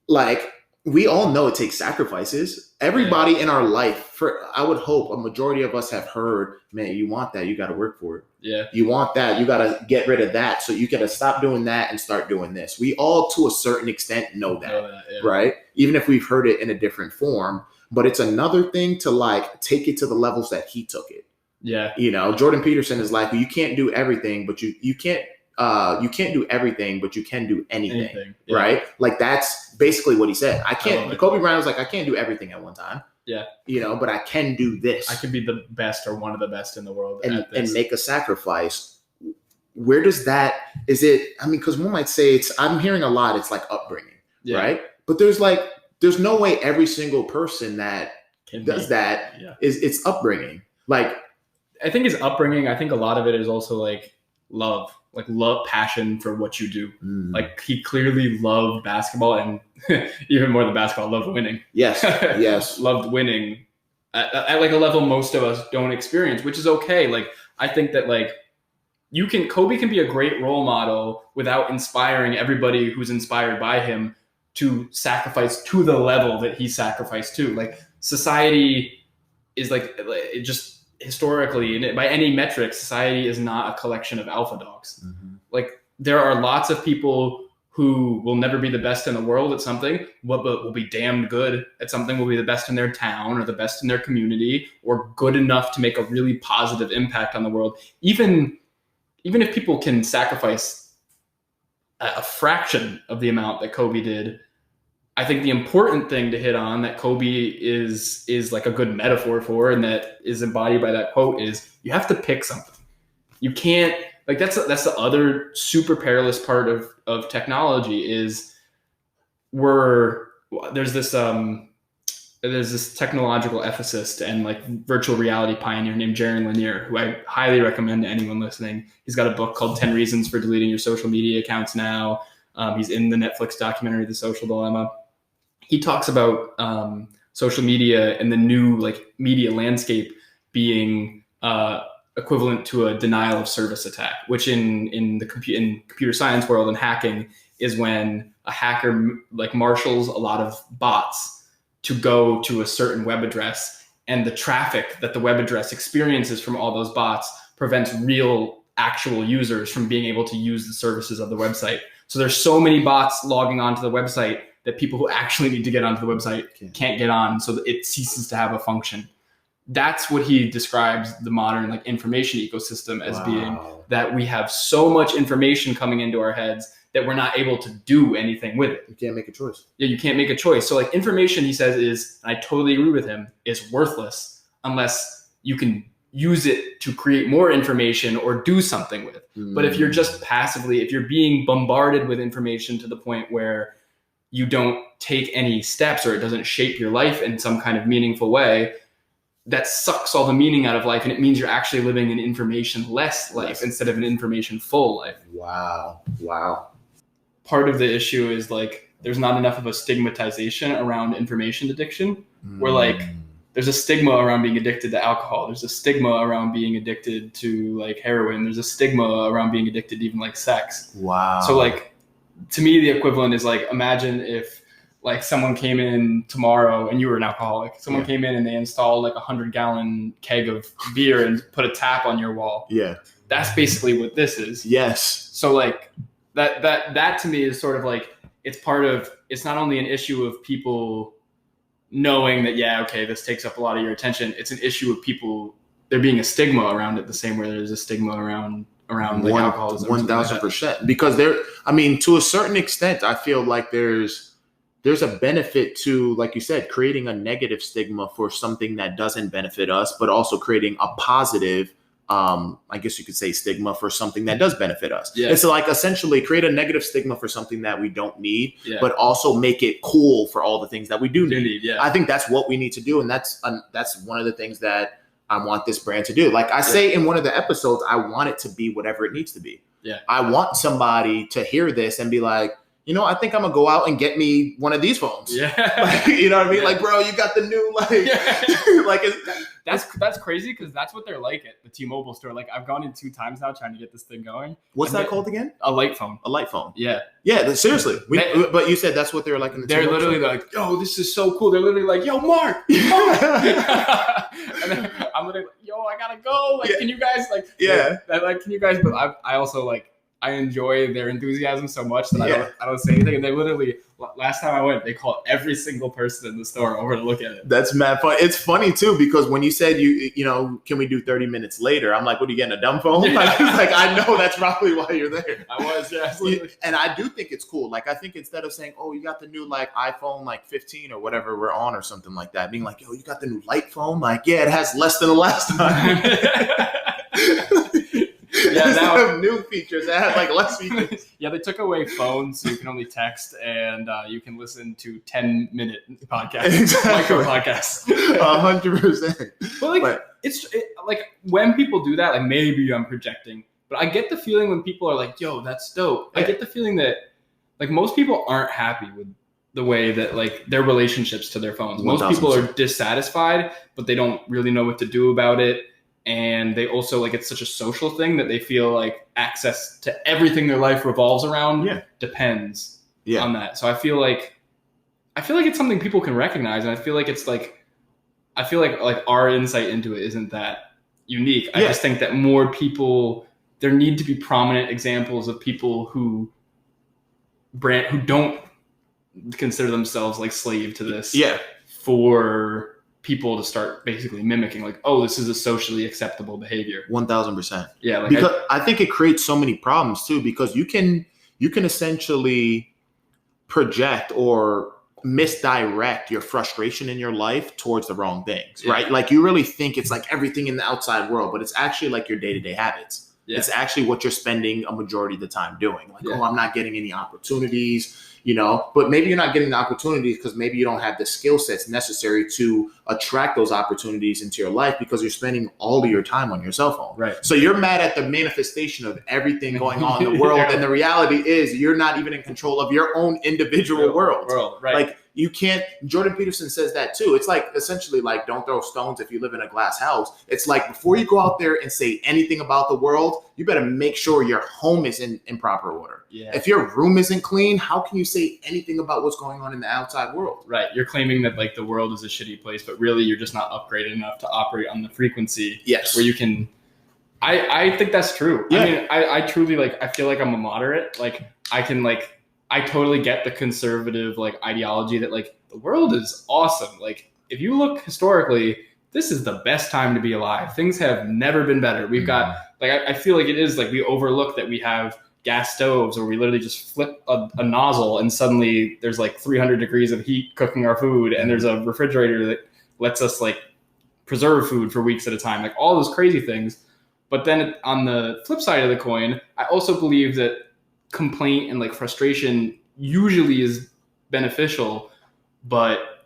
like, we all know it takes sacrifices. Everybody in our life, I would hope a majority of us have heard, man, you want that, you got to work for it. Yeah. You want that, you got to get rid of that. So you got to stop doing that and start doing this. We all, to a certain extent, know that, yeah. right? Even if we've heard it in a different form. But it's another thing to like take it to the levels that he took it. Yeah. You know, Jordan Peterson is like, well, you can't do everything, but you can't do everything, but you can do anything. Yeah. Right? Like, that's basically what he said. Kobe Bryant was like, I can't do everything at one time. Yeah. You know, but I can do this. I can be the best or one of the best in the world and make a sacrifice. Where does that, because one might say I'm hearing a lot, it's like upbringing, right? But there's no way every single person that does that is it's upbringing. Like, I think it's upbringing. I think a lot of it is also like love, passion for what you do. Like, he clearly loved basketball, and even more than basketball, loved winning. Yes. Yes. Loved winning at like a level most of us don't experience, which is okay. Like, I think that like Kobe can be a great role model without inspiring everybody who's inspired by him to sacrifice to the level that he sacrificed to. Like, society is like it just historically, and by any metric, society is not a collection of alpha dogs. Mm-hmm. Like, there are lots of people who will never be the best in the world at something, but will be damn good at something, will be the best in their town or the best in their community, or good enough to make a really positive impact on the world. Even if people can sacrifice a fraction of the amount that Kobe did, I think the important thing to hit on that Kobe is like a good metaphor for, and that is embodied by that quote, is you have to pick something. You can't, like, that's the other super perilous part of technology is there's this technological ethicist and like virtual reality pioneer named Jaron Lanier, who I highly recommend to anyone listening. He's got a book called 10 Reasons for Deleting Your Social Media Accounts Now. He's in the Netflix documentary, The Social Dilemma. He talks about social media and the new like media landscape being equivalent to a denial of service attack, which in computer science world and hacking is when a hacker like marshals a lot of bots to go to a certain web address, and the traffic that the web address experiences from all those bots prevents real actual users from being able to use the services of the website. So there's so many bots logging onto the website that people who actually need to get onto the website can't get on, so it ceases to have a function. That's what he describes the modern like information ecosystem as being, that we have so much information coming into our heads that we're not able to do anything with it. You can't make a choice. Yeah, you can't make a choice. So like information, he says, is, and I totally agree with him, is worthless unless you can use it to create more information or do something with. But if you're just if you're being bombarded with information to the point where you don't take any steps or it doesn't shape your life in some kind of meaningful way, that sucks all the meaning out of life. And it means you're actually living an information-less life instead of an information-full life. Wow. Part of the issue is like, there's not enough of a stigmatization around information addiction. Where like there's a stigma around being addicted to alcohol. There's a stigma around being addicted to like heroin. There's a stigma around being addicted to even like sex. Wow. So like, to me, the equivalent is like, imagine if like someone came in tomorrow and you were an alcoholic. Someone came in and they installed like 100-gallon keg of beer and put a tap on your wall. Yeah. That's basically what this is. Yes. So like that to me is sort of like, it's not only an issue of people knowing that, yeah, okay, this takes up a lot of your attention. It's an issue of people, there being a stigma around it the same way there's a stigma around like alcoholism. 1,000%. Because to a certain extent, I feel like there's a benefit to, like you said, creating a negative stigma for something that doesn't benefit us, but also creating a positive, I guess you could say, stigma for something that does benefit us. Yeah. It's like essentially create a negative stigma for something that we don't need, but also make it cool for all the things that we do need. Yeah. I think that's what we need to do. And that's one of the things that I want this brand to do. Like I say in one of the episodes, I want it to be whatever it needs to be. Yeah. I want somebody to hear this and be like, you know, I think I'm gonna go out and get me one of these phones. Yeah. Like, you know what I mean? Yeah. Like, bro, you got the new, that's crazy, because that's what they're like at the T-Mobile store. Like, I've gone in 2 times now trying to get this thing going. What's that called again? A light phone. A light phone. Yeah. Yeah, seriously. But you said that's what they're like in the They're T-Mobile literally store? like, yo, this is so cool. They're literally like, yo, Mark. And then I'm literally like, yo, I gotta go. Like, can you guys, like, can you guys, but I also, like, I enjoy their enthusiasm so much that I don't say anything. And they literally, last time I went, they called every single person in the store over to look at it. That's mad fun. It's funny too, because when you said you know, can we do 30 minutes later? I'm like, what are you getting, a dumb phone? Yeah. Like I know that's probably why you're there. I was, And I do think it's cool. Like I think instead of saying, oh, you got the new like iPhone like 15 or whatever we're on or something like that, being like, yo, you got the new light phone? Like, yeah, it has less than the last time. Yeah, now have new features that have like less features. Yeah, they took away phones, so you can only text, and you can listen to 10-minute podcasts, micro podcasts. 100%. But like when people do that, like maybe I'm projecting, but I get the feeling when people are like, "Yo, that's dope." Yeah. I get the feeling that like most people aren't happy with the way that like their relationships to their phones. Most 1,000%. People are dissatisfied, but they don't really know what to do about it. And they also like, it's such a social thing that they feel like access to everything their life revolves around depends on that. So I feel like it's something people can recognize. And I feel like it's like, our insight into it isn't that unique. I just think that more people, there need to be prominent examples of people who don't consider themselves like slave to this for people to start basically mimicking, like, oh, this is a socially acceptable behavior. 1,000%. Yeah, like because I think it creates so many problems too, because you can essentially project or misdirect your frustration in your life towards the wrong things, right? Like you really think it's like everything in the outside world, but it's actually like your day-to-day habits. Yeah. It's actually what you're spending a majority of the time doing. Like, oh, I'm not getting any opportunities. You know, but maybe you're not getting the opportunities because maybe you don't have the skill sets necessary to attract those opportunities into your life because you're spending all of your time on your cell phone. Right. So you're mad at the manifestation of everything going on in the world. And the reality is you're not even in control of your own individual world. Right. Like you can't, Jordan Peterson says that too. It's like essentially like, don't throw stones if you live in a glass house. It's like before you go out there and say anything about the world, you better make sure your home is in proper order. Yeah. If your room isn't clean, how can you say anything about what's going on in the outside world? Right. You're claiming that like the world is a shitty place, but really you're just not upgraded enough to operate on the frequency where you can. I think that's true. Yeah. I mean, I truly like, I feel like I'm a moderate. Like I totally get the conservative like ideology that like the world is awesome. Like if you look historically, this is the best time to be alive. Things have never been better. We've got like, I feel like it is like we overlook that we have gas stoves where we literally just flip a nozzle and suddenly there's like 300 degrees of heat cooking our food. And there's a refrigerator that lets us like preserve food for weeks at a time, like all those crazy things. But then on the flip side of the coin, I also believe that complaint and like frustration usually is beneficial, but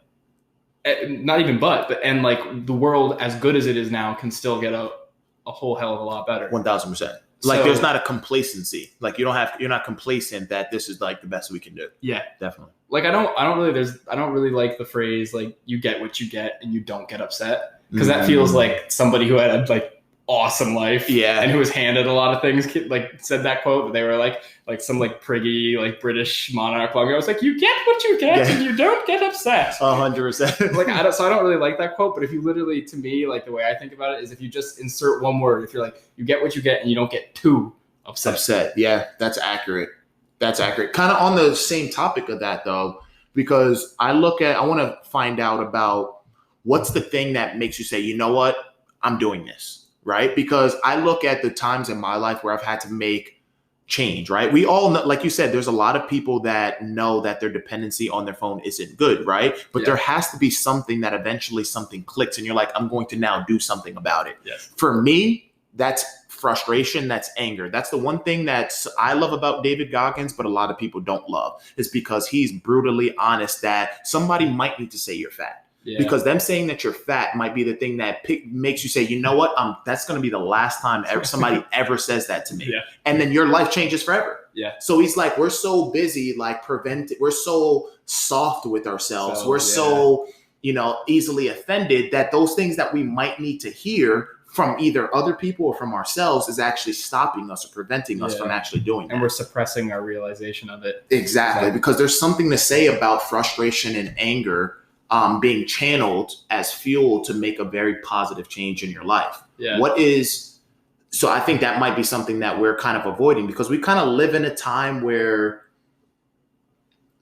not even and like the world as good as it is now can still get a whole hell of a lot better. 1,000%. Like there's not a complacency. Like you're not complacent that this is like the best we can do. Yeah, definitely. Like I don't really like the phrase like you get what you get and you don't get upset, because that feels like somebody who had a like awesome life, and who was handed a lot of things like said that quote, that they were like some like priggy like British monarch. I was like, you get what you get and you don't get upset. 100%. Like I don't really like that quote, but if you literally, to me, like the way I think about it is if you just insert one word, if you're like you get what you get and you don't get too upset. Yeah, that's accurate. Kind of on the same topic of that though, because I want to find out about what's the thing that makes you say, you know what, I'm doing this. Right? Because I look at the times in my life where I've had to make change, right? We all know, like you said, there's a lot of people that know that their dependency on their phone isn't good, right? But there has to be something that eventually something clicks and you're like, I'm going to now do something about it. Yes. For me, that's frustration, that's anger. That's the one thing I love about David Goggins, but a lot of people don't love, is because he's brutally honest that somebody might need to say you're fat. Yeah. Because them saying that you're fat might be the thing that makes you say, you know what, that's going to be the last time somebody ever says that to me. Yeah. And then your life changes forever. Yeah. So he's like, we're so busy, like we're so soft with ourselves. We're so, easily offended that those things that we might need to hear from either other people or from ourselves is actually stopping us or preventing us from actually doing that. And we're suppressing our realization of it. Exactly. Because there's something to say about frustration and anger being channeled as fuel to make a very positive change in your life. Yeah. So I think that might be something that we're kind of avoiding, because we kind of live in a time where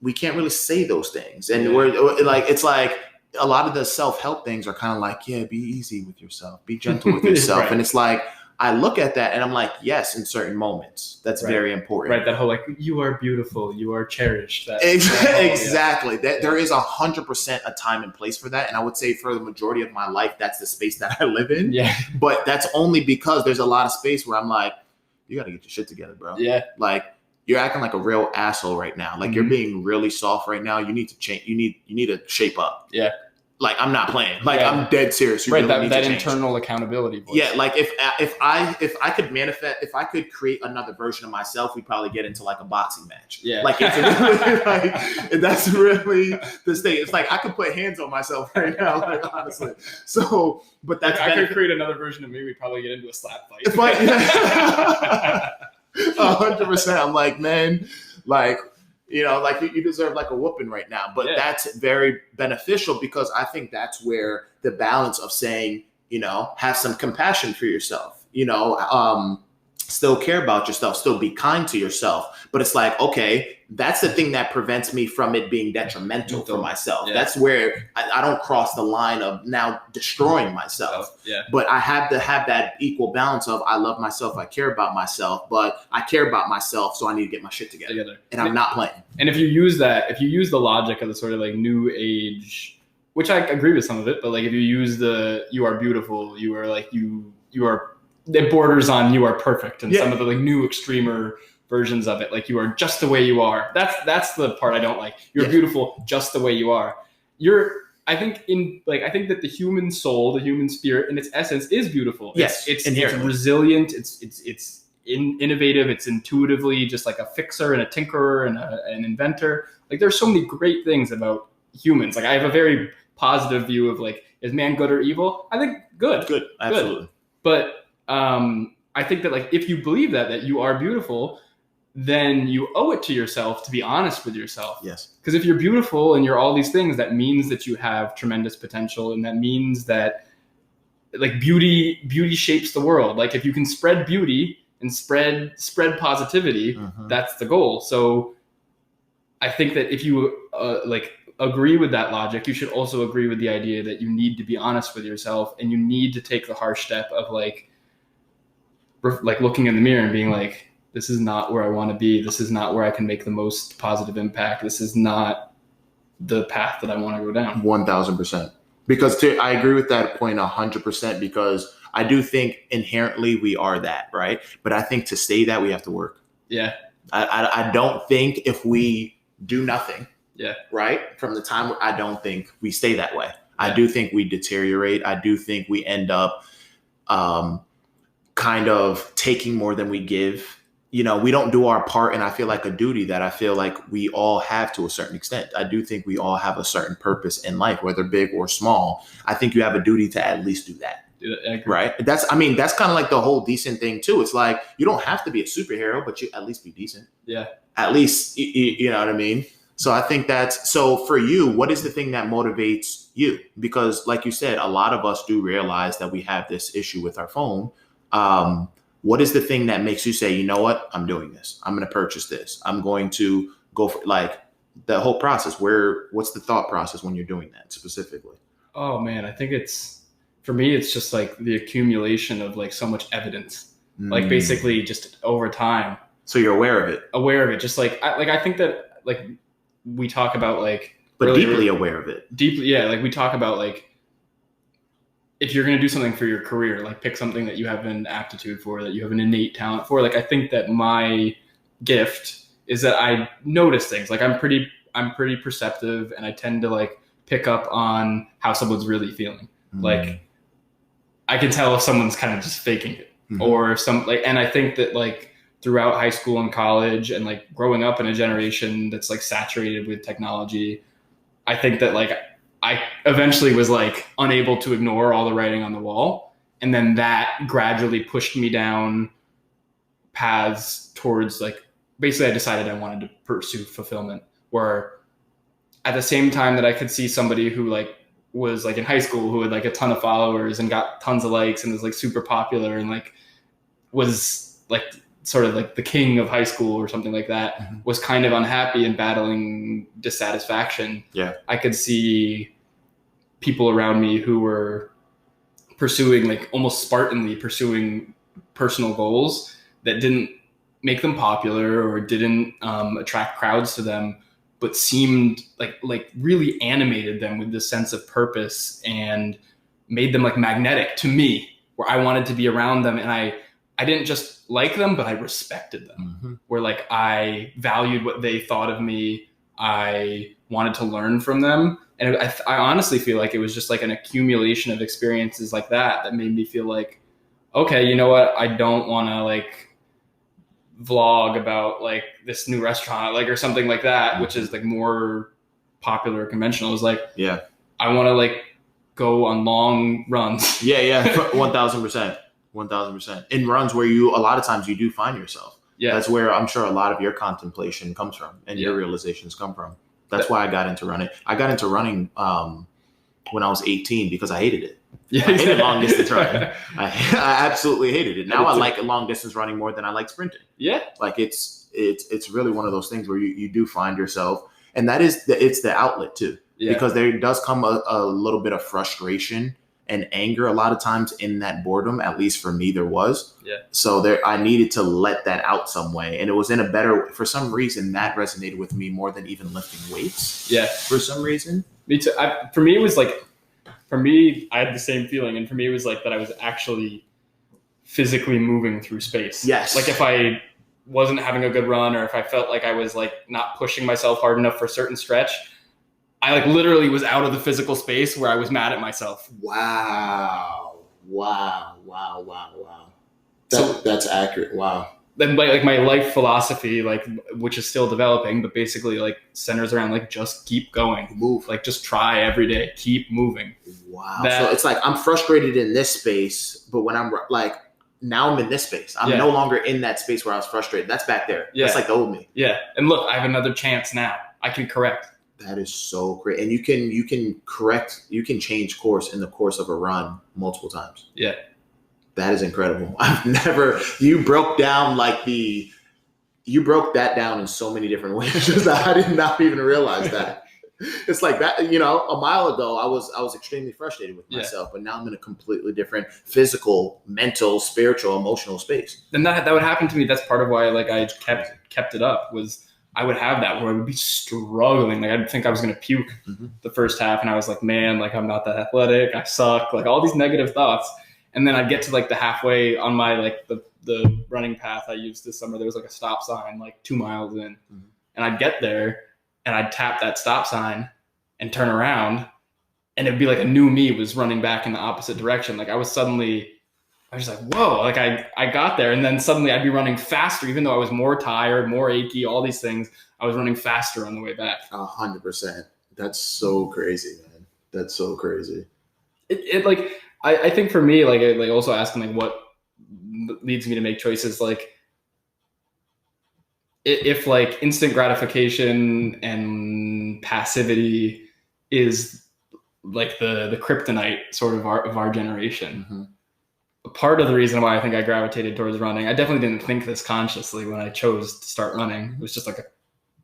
we can't really say those things. And we're like, it's like a lot of the self-help things are kind of like, yeah, be easy with yourself, be gentle with yourself. Right. And it's like, I look at that and I'm like, yes, in certain moments, that's very important. Right. That whole, like, you are beautiful, you are cherished. Exactly. There is 100% a time and place for that. And I would say for the majority of my life, that's the space that I live in. Yeah. But that's only because there's a lot of space where I'm like, you got to get your shit together, bro. Yeah. Like, you're acting like a real asshole right now. Like, you're being really soft right now. You need to change. You need to shape up. Yeah. Like, I'm not playing. Like, I'm dead serious. You right, really that internal accountability voice. Yeah, like if I could manifest, if I could create another version of myself, we'd probably get into like a boxing match. Yeah, like it's really, like that's really this thing. It's like I could put hands on myself right now, like, honestly. So, but that's I could create another version of me. We'd probably get into a slap fight. 100%. I'm like, man, like. Like you deserve like a whooping right now, but that's very beneficial, because I think that's where the balance of saying, have some compassion for yourself, still care about yourself, still be kind to yourself. But it's like, okay, that's the thing that prevents me from it being detrimental for myself. Yeah. That's where I don't cross the line of now destroying myself. Yeah. But I have to have that equal balance of I love myself, I care about myself, but I care about myself, so I need to get my shit together. And I'm not playing. And if you use the logic of the sort of like new age, which I agree with some of it, but like if you use you are beautiful, you are like you are, it borders on you are perfect, and some of the like new extremer versions of it, like you are just the way you are. That's the part I don't like. You're beautiful just the way you are. I think that the human soul, the human spirit in its essence is beautiful. It's resilient. It's innovative. It's intuitively just like a fixer and a tinkerer and an inventor. Like there's so many great things about humans. Like I have a very positive view of like, is man good or evil? I think good. Good. Absolutely. But I think that like if you believe that you are beautiful, then you owe it to yourself to be honest with yourself. Yes. Because if you're beautiful and you're all these things, that means that you have tremendous potential, and that means that like beauty shapes the world. Like if you can spread beauty and spread positivity, that's the goal. So I think that if you agree with that logic, you should also agree with the idea that you need to be honest with yourself, and you need to take the harsh step of like looking in the mirror and being like, this is not where I want to be. This is not where I can make the most positive impact. This is not the path that I want to go down. 1000%. Because I agree with that point 100%, because I do think inherently we are that, right? But I think to stay that, we have to work. Yeah. I don't think if we do nothing, right, from the time, I don't think we stay that way. I do think we deteriorate. I do think we end up kind of taking more than we give. You know, we don't do our part, and I feel like a duty that I feel like we all have to a certain extent. I do think we all have a certain purpose in life, whether big or small. I think you have a duty to at least do that. Right? That's kind of like the whole decent thing too. It's like, you don't have to be a superhero, but you at least be decent. Yeah. At least, you know what I mean? So I think so for you, what is the thing that motivates you? Because like you said, a lot of us do realize that we have this issue with our phone. What is the thing that makes you say, you know what, I'm doing this. I'm going to purchase this. I'm going to go for, like, the whole process. What's the thought process when you're doing that specifically? Oh man, I think for me, it's just like the accumulation of like so much evidence, like basically just over time. So you're aware of it. Just like, I think that like we talk about like, but deeply aware of it. Deeply. Yeah. Like we talk about like, if you're going to do something for your career, like pick something that you have an aptitude for, that you have an innate talent for. Like, I think that my gift is that I notice things. Like I'm pretty perceptive, and I tend to like pick up on how someone's really feeling. Like I can tell if someone's kind of just faking it or and I think that like throughout high school and college and like growing up in a generation that's like saturated with technology, I think that like I eventually was like unable to ignore all the writing on the wall. And then that gradually pushed me down paths towards like, basically I decided I wanted to pursue fulfillment, where at the same time that I could see somebody who like was like in high school who had like a ton of followers and got tons of likes and was like super popular and like was like sort of like the king of high school or something like that, was kind of unhappy and battling dissatisfaction. Yeah. I could see people around me who were pursuing like almost Spartanly pursuing personal goals that didn't make them popular or didn't attract crowds to them, but seemed like really animated them with this sense of purpose and made them like magnetic to me, where I wanted to be around them. And I didn't just like them, but I respected them, where like I valued what they thought of me. I wanted to learn from them. And I honestly feel like it was just like an accumulation of experiences like that made me feel like, okay, you know what? I don't want to like vlog about like this new restaurant, like, or something like that, which is like more popular or conventional. It was like, yeah, I want to like go on long runs. Yeah. 1000%. 1000%. In runs where a lot of times you do find yourself. Yeah. That's where I'm sure a lot of your contemplation comes from and your realizations come from. That's why I got into running. I got into running when I was 18 because I hated it. Yeah, I hated long distance running. I absolutely hated it. Now I like long distance running more than I like sprinting. Yeah. Like it's really one of those things where you do find yourself, and that is it's the outlet too. Yeah. Because there does come a little bit of frustration and anger a lot of times in that boredom. At least for me, there was. Yeah. So I needed to let that out some way, and it was for some reason that resonated with me more than even lifting weights. Yeah. For some reason. Me too. For me, it was like, I had the same feeling, and for me, it was like that I was actually physically moving through space. Yes. Like if I wasn't having a good run, or if I felt like I was like not pushing myself hard enough for a certain stretch, I like literally was out of the physical space where I was mad at myself. Wow. That's accurate. Wow. Then like my life philosophy, like, which is still developing, but basically like centers around like just keep going, move, like just try every day, keep moving. Wow. So it's like I'm frustrated in this space, but when I'm like, now I'm in this space. I'm no longer in that space where I was frustrated. That's back there. Yeah. That's like the old me. Yeah. And look, I have another chance now. I can correct. That is so great. And you can correct, you can change course in the course of a run multiple times. Yeah. That is incredible. You broke that down in so many different ways. I did not even realize that. It's like that, a mile ago, I was extremely frustrated with myself, but now I'm in a completely different physical, mental, spiritual, emotional space. And that would happen to me. That's part of why like I kept it up, was I would have that where I would be struggling. Like I'd think I was going to puke the first half, and I was like, man, like I'm not that athletic. I suck. Like all these negative thoughts. And then I'd get to like the halfway on my like the running path I used this summer. There was like a stop sign like 2 miles in, and I'd get there and I'd tap that stop sign and turn around, and it'd be like a new me was running back in the opposite direction. Like I was suddenly I was like, whoa, like I got there, and then suddenly I'd be running faster, even though I was more tired, more achy, all these things. I was running faster on the way back. 100%. That's so crazy, man. That's so crazy. It like, I think for me, like also asking like what leads me to make choices, like if like instant gratification and passivity is like the kryptonite sort of our generation. Mm-hmm. Part of the reason why I think I gravitated towards running, I definitely didn't think this consciously when I chose to start running. It was just like a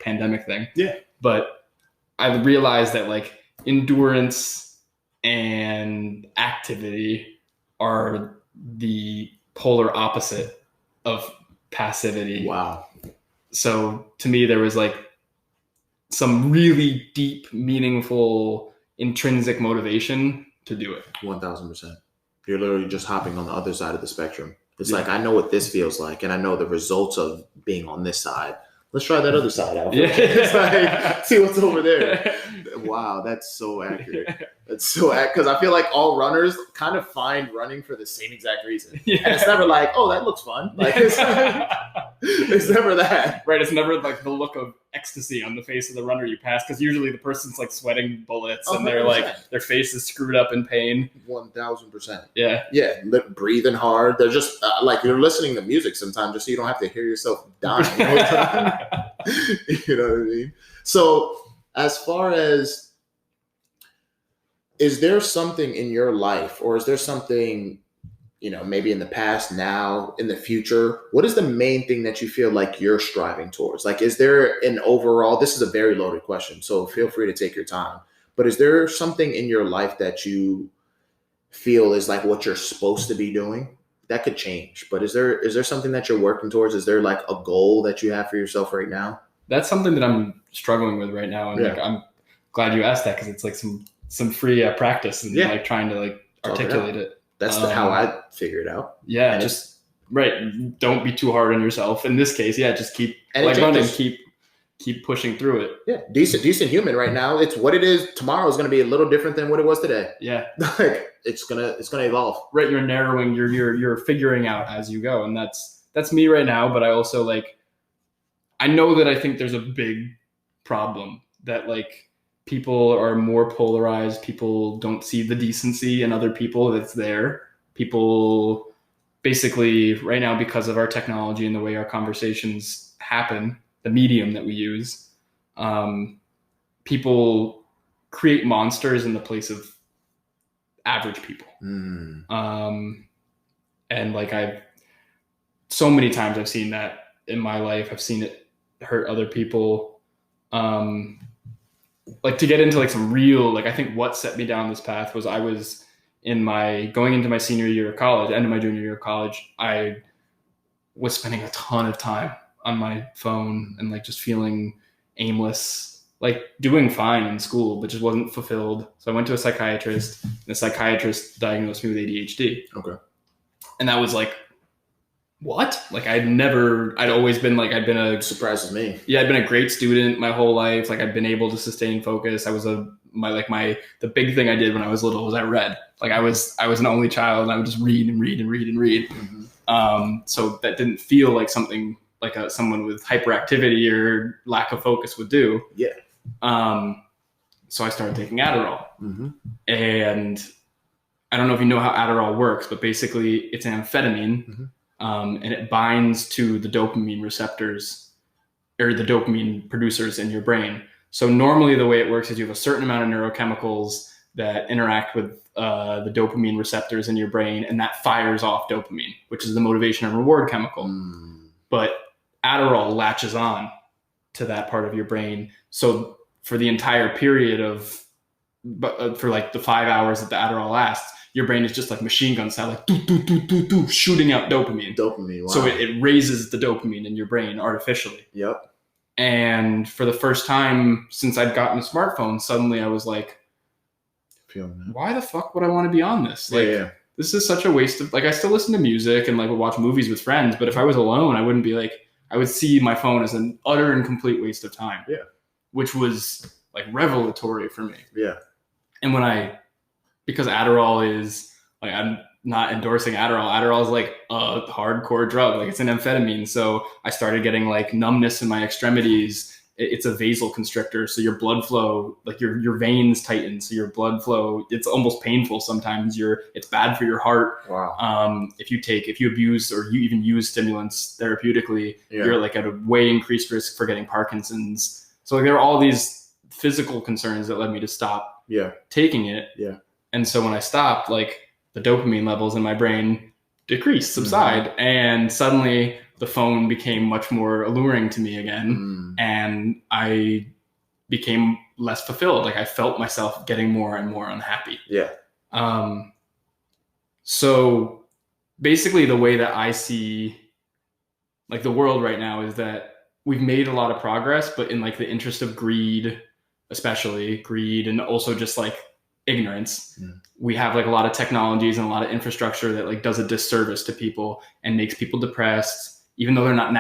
pandemic thing. Yeah. But I realized that like endurance and activity are the polar opposite of passivity. Wow. So to me, there was like some really deep, meaningful, intrinsic motivation to do it. 1000%. You're literally just hopping on the other side of the spectrum. It's like, I know what this feels like, and I know the results of being on this side. Let's try that other side out. Yeah. It's like, see what's over there. Wow, that's so accurate. That's so accurate. Because I feel like all runners kind of find running for the same exact reason. Yeah. And it's never like, oh, that looks fun. Like, it's never that. Right. It's never like the look of ecstasy on the face of the runner you pass, because usually the person's like sweating bullets and they're like, their face is screwed up in pain. 1000%. Yeah. Yeah. Breathing hard. They're just like, you're listening to music sometimes just so you don't have to hear yourself dying all the time. You know what I mean? So as far as, is there something in your life, or is there something, you know, maybe in the past, now, in the future, what is the main thing that you feel like you're striving towards? Like, is there an overall, this is a very loaded question, so feel free to take your time, but is there something in your life that you feel is like what you're supposed to be doing? That could change, but is there something that you're working towards? Is there like a goal that you have for yourself right now? That's something that I'm struggling with right now. And like, I'm glad you asked that, because it's like some free practice and like trying to like articulate it. That's how I figure it out. Yeah, and just don't be too hard on yourself. In this case, just keep like running, keep pushing through it. Yeah, decent human right now. It's what it is. Tomorrow is going to be a little different than what it was today. Yeah, like it's gonna evolve. Right, you're narrowing. You're figuring out as you go, and that's me right now. But I also like, I know that I think there's a big problem that like people are more polarized. People don't see the decency in other people that's there. People basically right now, because of our technology and the way our conversations happen, the medium that we use, people create monsters in the place of average people. And like so many times I've seen that in my life. I've seen it hurt other people. Like to get into like some real, like I think what set me down this path was I was going into my senior year of college, end of my junior year of college, I was spending a ton of time on my phone and like just feeling aimless, like doing fine in school, but just wasn't fulfilled. So I went to a psychiatrist, and the psychiatrist diagnosed me with ADHD. Okay. And that was like, what? Like I'd always been like, surprises me. Yeah, I'd been a great student my whole life. Like I'd been able to sustain focus. I was the big thing I did when I was little was I read. Like I was an only child, and I would just read and read and read and read. Mm-hmm. So that didn't feel like something like someone with hyperactivity or lack of focus would do. Yeah. So I started taking Adderall. Mm-hmm. And I don't know if you know how Adderall works, but basically it's an amphetamine. Mm-hmm. And it binds to the dopamine receptors or the dopamine producers in your brain. So normally the way it works is you have a certain amount of neurochemicals that interact with the dopamine receptors in your brain, and that fires off dopamine, which is the motivation and reward chemical. But Adderall latches on to that part of your brain. So for the entire period for like the 5 hours that the Adderall lasts, your brain is just like machine gun style, like do, shooting out dopamine. Wow. So it raises the dopamine in your brain artificially. Yep. And for the first time since I'd gotten a smartphone, suddenly I was like, why the fuck would I want to be on this? Like, this is such a waste of, like, I still listen to music and like would watch movies with friends, but if I was alone, I wouldn't be like, I would see my phone as an utter and complete waste of time. Yeah. Which was like revelatory for me. Yeah. And because Adderall is like, not endorsing Adderall. Adderall is like a hardcore drug, like it's an amphetamine. So I started getting like numbness in my extremities. It's a vasoconstrictor, so your blood flow, like your veins tighten, so your blood flow, it's almost painful sometimes. It's bad for your heart. Wow. If you abuse or you even use stimulants therapeutically, you're like at a way increased risk for getting Parkinson's. So like there are all these physical concerns that led me to stop taking it. Yeah. And so when I stopped, like the dopamine levels in my brain decreased, subside, and suddenly the phone became much more alluring to me again, and I became less fulfilled. Like I felt myself getting more and more unhappy. Yeah. So basically the way that I see like the world right now is that we've made a lot of progress, but in like the interest of greed, especially greed, and also just like ignorance, we have like a lot of technologies and a lot of infrastructure that like does a disservice to people and makes people depressed, even though they're not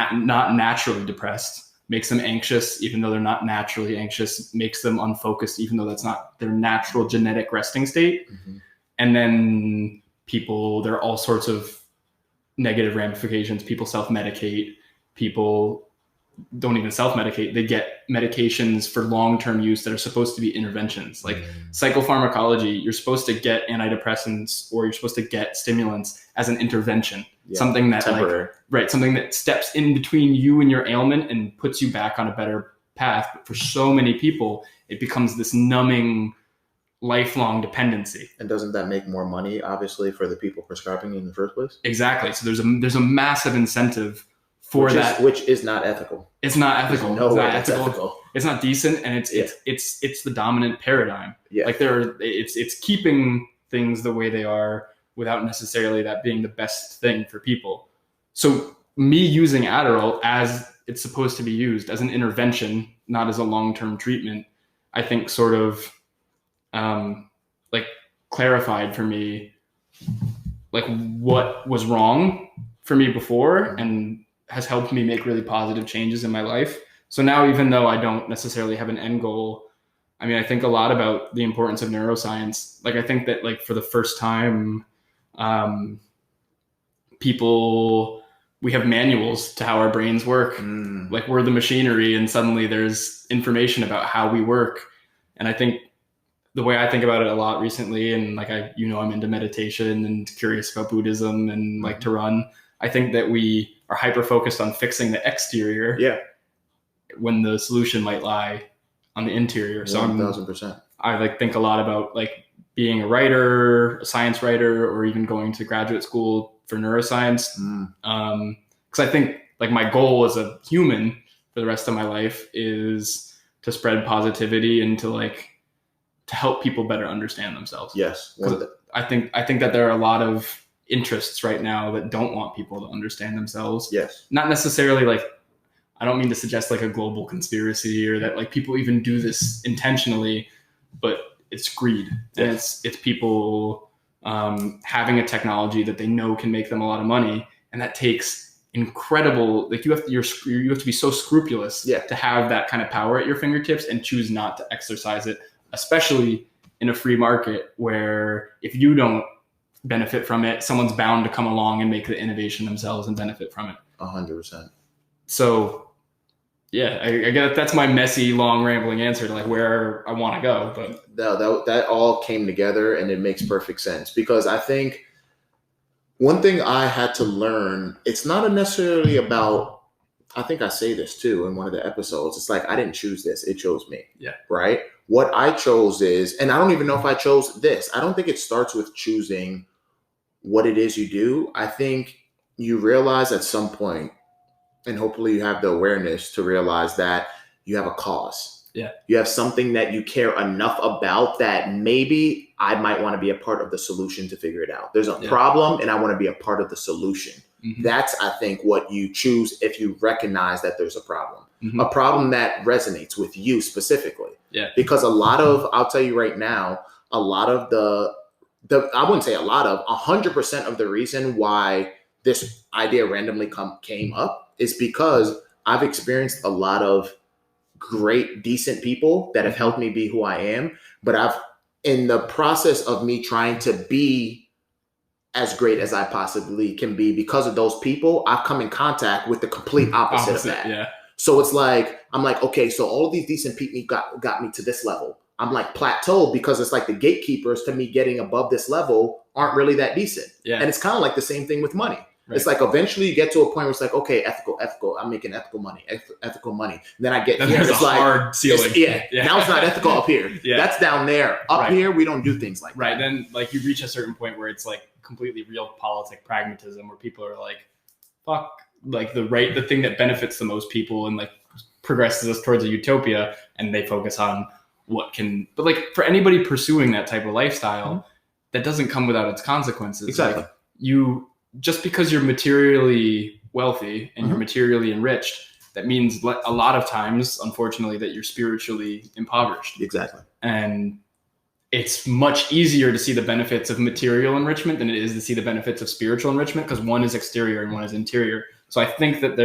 naturally depressed, makes them anxious, even though they're not naturally anxious, makes them unfocused, even though that's not their natural genetic resting state. And then there are all sorts of negative ramifications. People self-medicate, people don't even self-medicate. They get medications for long-term use that are supposed to be interventions. Like psychopharmacology, you're supposed to get antidepressants or you're supposed to get stimulants as an intervention. Something that something that steps in between you and your ailment and puts you back on a better path. But for so many people, it becomes this numbing, lifelong dependency. And doesn't that make more money, obviously, for the people prescribing in the first place? Exactly. So there's a massive incentive for which is not ethical. It's not ethical. No, it's not ethical. It's not decent, and it's the dominant paradigm. Yeah. Like it's keeping things the way they are without necessarily that being the best thing for people. So me using Adderall as it's supposed to be used as an intervention, not as a long-term treatment, I think sort of like clarified for me like what was wrong for me before and has helped me make really positive changes in my life. So now, even though I don't necessarily have an end goal, I mean, I think a lot about the importance of neuroscience. Like I think that like for the first time, we have manuals to how our brains work. Like we're the machinery, and suddenly there's information about how we work. And I think the way I think about it a lot recently, and like I'm into meditation and curious about Buddhism and like to run. I think that we are hyper focused on fixing the exterior, when the solution might lie on the interior. So 1,000%. I like think a lot about like being a writer, a science writer, or even going to graduate school for neuroscience. Because I think like my goal as a human for the rest of my life is to spread positivity and to help people better understand themselves. Yes. I think that there are a lot of interests right now that don't want people to understand themselves. Yes. Not necessarily I don't mean to suggest like a global conspiracy or that like people even do this intentionally, but it's greed. Yes. And it's people having a technology that they know can make them a lot of money, and that takes incredible. Like you have to be so scrupulous to have that kind of power at your fingertips and choose not to exercise it, especially in a free market where if you don't benefit from it, someone's bound to come along and make the innovation themselves and benefit from it. 100%. So yeah, I get that's my messy, long, rambling answer to like where I want to go. But that all came together, and it makes perfect sense, because I think one thing I had to learn, it's not necessarily about, I think I say this too in one of the episodes, it's like I didn't choose this, it chose me. Yeah. Right? What I chose is, and I don't even know if I chose this, I don't think it starts with choosing what it is you do. I think you realize at some point, and hopefully you have the awareness to realize that you have a cause. Yeah. You have something that you care enough about that maybe I might want to be a part of the solution to figure it out. There's a problem and I want to be a part of the solution. Mm-hmm. That's, I think, what you choose if you recognize that there's a problem. Mm-hmm. A problem that resonates with you specifically. Yeah. Because I'll tell you right now, a lot of I wouldn't say a lot of, 100% of the reason why this idea randomly came up is because I've experienced a lot of great, decent people that have helped me be who I am. But in the process of me trying to be as great as I possibly can be because of those people. I've come in contact with the complete opposite of that. Yeah. So it's like, I'm like, okay, so all of these decent people got me to this level. I'm like plateaued because it's like the gatekeepers to me getting above this level aren't really that decent. Yeah. And it's kind of like the same thing with money. Right. It's like eventually you get to a point where it's like, okay, ethical. I'm making ethical money. And then I get Then here. there's It's a like, hard ceiling. Now it's not ethical up here. Yeah. That's down there. Up Right. here, we don't do things like Right. that. Then like you reach a certain point where it's like completely realpolitik pragmatism, where people are like, fuck, like the thing that benefits the most people and like progresses us towards a utopia, and they focus on but like for anybody pursuing that type of lifestyle, that doesn't come without its consequences. Exactly. Like just because you're materially wealthy and you're materially enriched, that means a lot of times, unfortunately, that you're spiritually impoverished. Exactly. And it's much easier to see the benefits of material enrichment than it is to see the benefits of spiritual enrichment, because one is exterior and one is interior. So I think that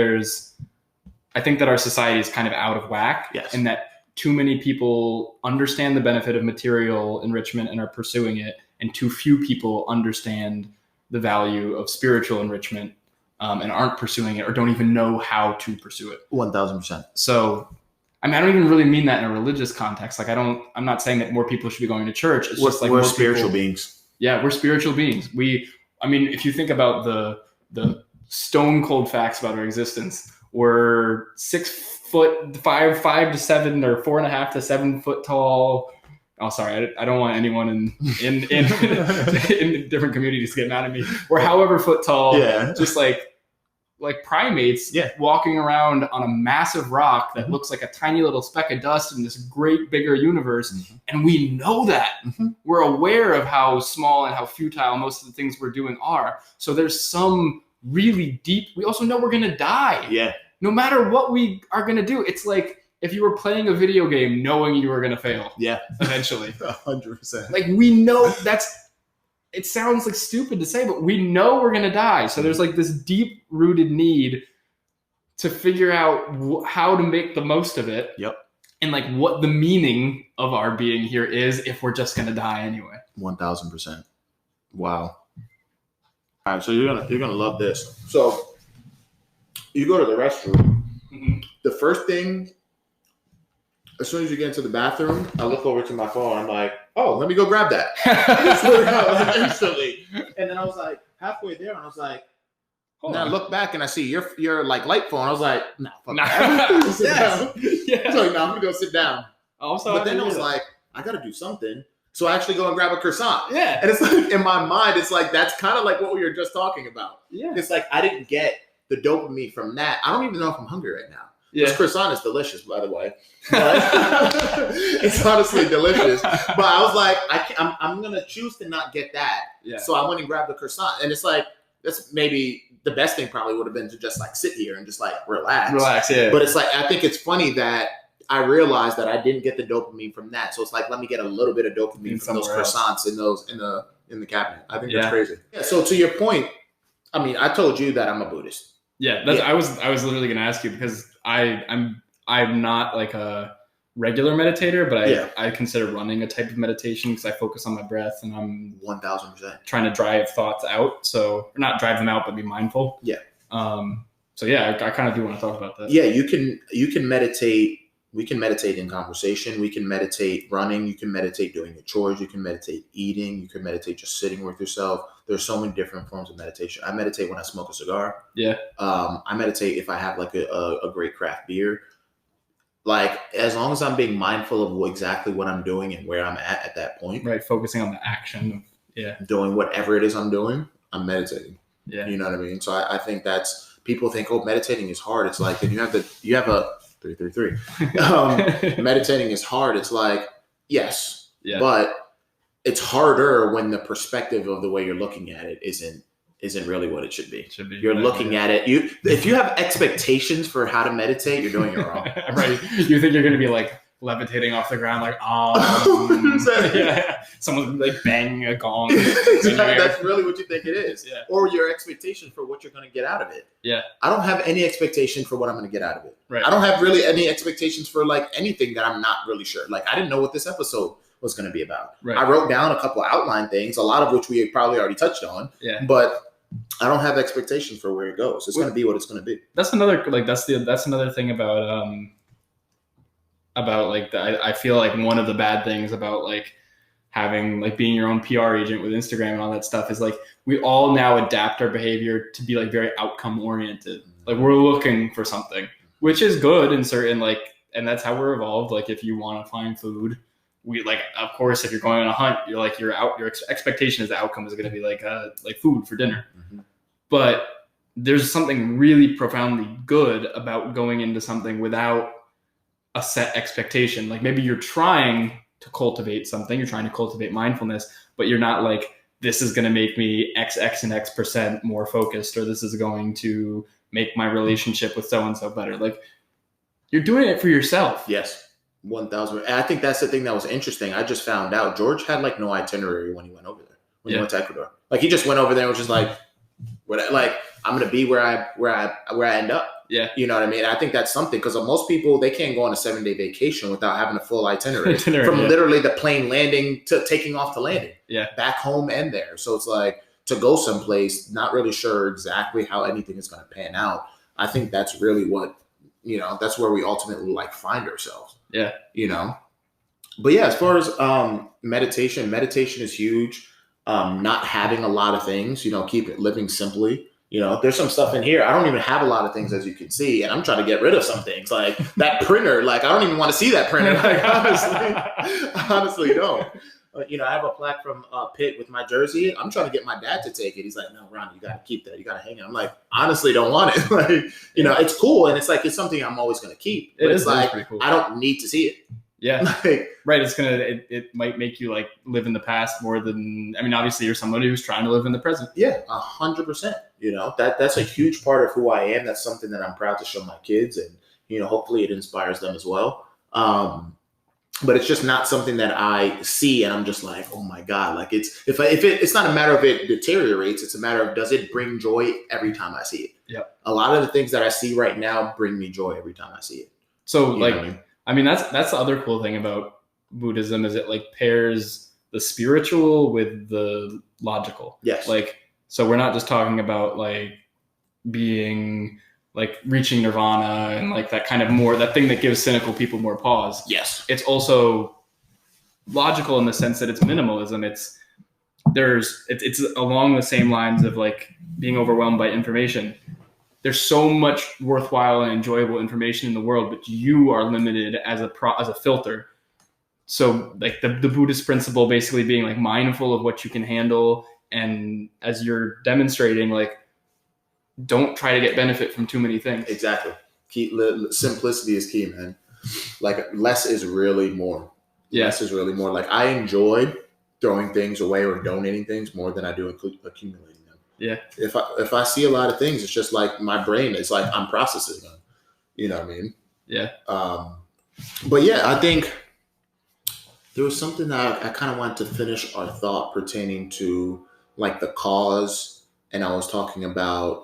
our society is kind of out of whack. Yes. And that too many people understand the benefit of material enrichment and are pursuing it, and too few people understand the value of spiritual enrichment and aren't pursuing it, or don't even know how to pursue it. 1,000%. So, I mean, I don't even really mean that in a religious context. Like, I'm not saying that more people should be going to church. It's just like we're spiritual beings. Yeah, we're spiritual beings. I mean, if you think about the stone cold facts about our existence, we're 6 foot, 5 to 7, or 4.5 to 7 foot tall. Oh, sorry. I don't want anyone in different communities to get mad at me. We're however foot tall. Yeah. Just like primates walking around on a massive rock that looks like a tiny little speck of dust in this great bigger universe. And we know that. We're aware of how small and how futile most of the things we're doing are. So there's some really deep, we also know we're going to die. Yeah. No matter what we are going to do. It's like if you were playing a video game knowing you were going to fail. Yeah. Eventually. 100%. Like, we know it sounds like stupid to say, but we know we're going to die. So there's like this deep rooted need to figure out how to make the most of it. Yep. And like what the meaning of our being here is if we're just going to die anyway. 1,000%. Wow. All right. So you're going to love this. So you go to the restroom. The first thing, as soon as you get into the bathroom, I look over to my phone. I'm like, oh, let me go grab that. Instantly. And then I was like, halfway there, and I was like, I look back and I see your like light phone. I was like, nah, fuck that. Sit down. Yeah. So no, I'm gonna go sit down. Also, but then I was like, I gotta do something. So I actually go and grab a croissant. Yeah. And it's like, in my mind, it's like, that's kind of like what we were just talking about. Yeah. It's like, I didn't get the dopamine from that. I don't even know if I'm hungry right now. Yeah. This croissant is delicious, by the way. It's honestly delicious. But I was like, I'm going to choose to not get that. Yeah. So I went and grabbed the croissant. And it's like, that's maybe the best thing probably would have been to just like sit here and just like relax. Yeah. But it's like, I think it's funny that I realized that I didn't get the dopamine from that. So it's like, let me get a little bit of dopamine from those croissants in the cabinet. I think that's crazy. Yeah. So to your point, I mean, I told you that I'm a Buddhist. Yeah. I was literally going to ask you, because I'm not like a regular meditator, but I consider running a type of meditation because I focus on my breath and I'm 1,000% trying to drive thoughts out. So, or not drive them out, but be mindful. Yeah. So yeah, I kind of do want to talk about that. Yeah, you can meditate. We can meditate in conversation. We can meditate running. You can meditate doing your chores. You can meditate eating. You can meditate just sitting with yourself. There's so many different forms of meditation. I meditate when I smoke a cigar. Yeah. I meditate if I have like a great craft beer. Like, as long as I'm being mindful of exactly what I'm doing and where I'm at that point. Right. Focusing on the action of, doing whatever it is I'm doing, I'm meditating. Yeah. You know what I mean? So I think people think, oh, meditating is hard. It's like, and you have a 333. Meditating is hard. It's like, yes, but it's harder when the perspective of the way you're looking at it isn't really what it should be. You're looking at it. If you have expectations for how to meditate, you're doing it wrong. Right. You think you're going to be like levitating off the ground, like, someone's like banging a gong. That's really what you think it is. Yeah. Or your expectation for what you're going to get out of it. Yeah. I don't have any expectation for what I'm going to get out of it. Right. I don't have really any expectations for like anything that I'm not really sure. Like, I didn't know what this episode was going to be about. Right. I wrote down a couple of outline things, a lot of which we probably already touched on. Yeah. But I don't have expectations for where it goes. It's going to be what it's going to be. That's another that's another thing about like I feel like one of the bad things about like having like being your own PR agent with Instagram and all that stuff is like we all now adapt our behavior to be like very outcome oriented. Like we're looking for something, which is good in certain like, and that's how we're evolved. Like if you want to find food, we like, of course, if you're going on a hunt, you're like, your expectation is the outcome is going to be like food for dinner. Mm-hmm. But there's something really profoundly good about going into something without a set expectation. Like maybe you're trying to cultivate something, you're trying to cultivate mindfulness, but you're not like, this is going to make me X and X% more focused, or this is going to make my relationship with so-and-so better. Like you're doing it for yourself. Yes. 1,000. And I think that's the thing that was interesting. I just found out George had like no itinerary when he went over there. When he went to Ecuador, like he just went over there and was just like, "What? Like I'm gonna be where I end up." Yeah, you know what I mean. I think that's something because most people they can't go on a 7-day vacation without having a full itinerary from literally the plane landing to taking off to landing. Yeah, back home and there. So it's like to go someplace, not really sure exactly how anything is gonna pan out. I think that's really what that's where we ultimately like find ourselves. Yeah. But yeah, as far as meditation is huge. Not having a lot of things, keep it living simply. There's some stuff in here. I don't even have a lot of things, as you can see, and I'm trying to get rid of some things like that printer. Like I don't even want to see that printer. Like, honestly don't. I have a plaque from Pitt with my jersey. I'm trying to get my dad to take it. He's like, no, Ron, you got to keep that. You got to hang it. I'm like, honestly, don't want it. Like, it's cool. And it's like, it's something I'm always going to keep. But it's like, cool. I don't need to see it. Yeah. Right. It might make you like live in the past more than, obviously you're somebody who's trying to live in the present. Yeah, 100%. That's a huge part of who I am. That's something that I'm proud to show my kids, and, hopefully it inspires them as well. But it's just not something that I see and I'm just like, oh my God, like it's not a matter of it deteriorates. It's a matter of, does it bring joy every time I see it? Yeah. A lot of the things that I see right now bring me joy every time I see it. So that's the other cool thing about Buddhism is it like pairs the spiritual with the logical. Yes. Like, so we're not just talking about like being like reaching nirvana and like that kind of more, that thing that gives cynical people more pause. Yes. It's also logical in the sense that it's minimalism. It's along the same lines of like being overwhelmed by information. There's so much worthwhile and enjoyable information in the world, but you are limited as a filter. So like the Buddhist principle basically being like mindful of what you can handle. And as you're demonstrating, like, don't try to get benefit from too many things. Exactly. Simplicity is key, man. Like less is really more. Yeah. Less is really more. Like I enjoy throwing things away or donating things more than I do accumulating them. Yeah. If I see a lot of things, it's just like my brain, it's like I'm processing them. You know what I mean? Yeah. But yeah, I think there was something that I kind of wanted to finish our thought pertaining to like the cause. And I was talking about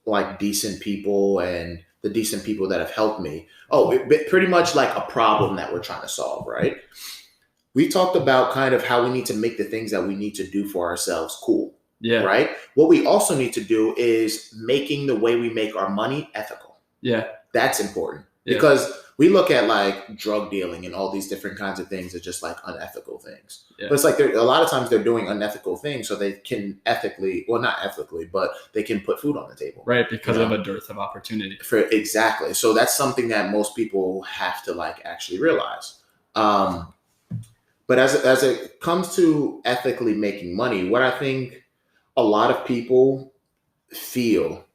like decent people and the decent people that have helped me. Pretty much like a problem that we're trying to solve, right? We talked about kind of how we need to make the things that we need to do for ourselves cool. Yeah. Right? What we also need to do is making the way we make our money ethical. Yeah. That's important. Yeah. Because we look at like drug dealing and all these different kinds of things as just like unethical things. Yeah. But it's like a lot of times they're doing unethical things so they can not ethically, but they can put food on the table. Right, because of a dearth of opportunity. Exactly. So that's something that most people have to like actually realize. But as it comes to ethically making money, what I think a lot of people feel,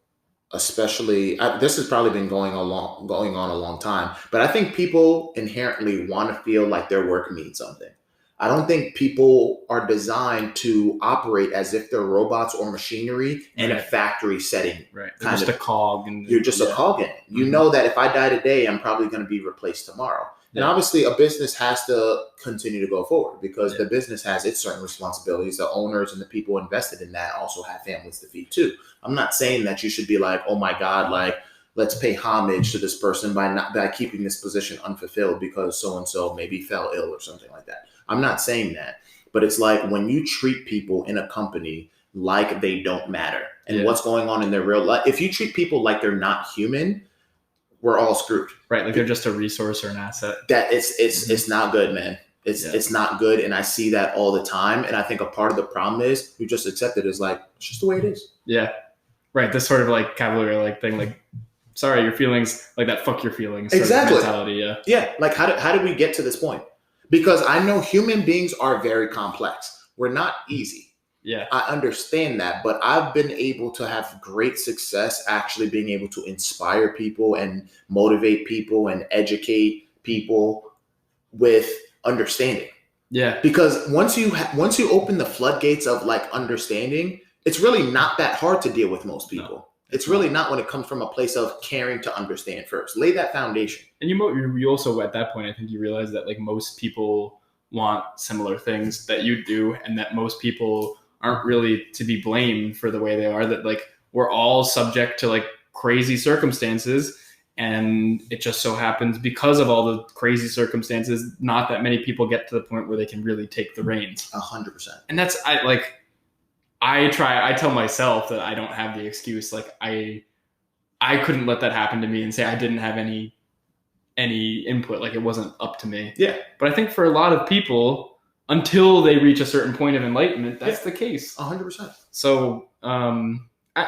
especially this has probably been going on a long time, but I think people inherently want to feel like their work means something. I don't think people are designed to operate as if they're robots or machinery in a factory setting. Right. They're just a cog. You're just a cog in it. You know that if I die today, I'm probably going to be replaced tomorrow. And obviously a business has to continue to go forward because the business has its certain responsibilities. The owners and the people invested in that also have families to feed too. I'm not saying that you should be like, oh my God, like let's pay homage to this person by keeping this position unfulfilled because so and so maybe fell ill or something like that. I'm not saying that, but it's like when you treat people in a company like they don't matter and what's going on in their real life. If you treat people like they're not human, we're all screwed. Right, like they're just a resource or an asset. That it's not good, man. It's not good, and I see that all the time. And I think a part of the problem is we just accept it as like it's just the way it is. Yeah, right. This sort of like cavalier like thing, like sorry, your feelings, like that. Fuck your feelings. Exactly. Mentality. Yeah. Yeah. Like how did we get to this point? Because I know human beings are very complex. We're not easy. Yeah. I understand that, but I've been able to have great success actually being able to inspire people and motivate people and educate people with understanding. Yeah. Because once you open the floodgates of like understanding, it's really not that hard to deal with most people. No, it's really not when it comes from a place of caring to understand first. Lay that foundation. And you also, at that point, I think you realize that like most people want similar things that you do, and that most people aren't really to be blamed for the way they are, that like we're all subject to like crazy circumstances, and it just so happens because of all the crazy circumstances, not that many people get to the point where they can really take the reins. 100%. And that's, I tell myself that I don't have the excuse. Like I couldn't let that happen to me and say I didn't have any input. Like it wasn't up to me. Yeah. But I think for a lot of people, until they reach a certain point of enlightenment, that's the case. 100%. So, I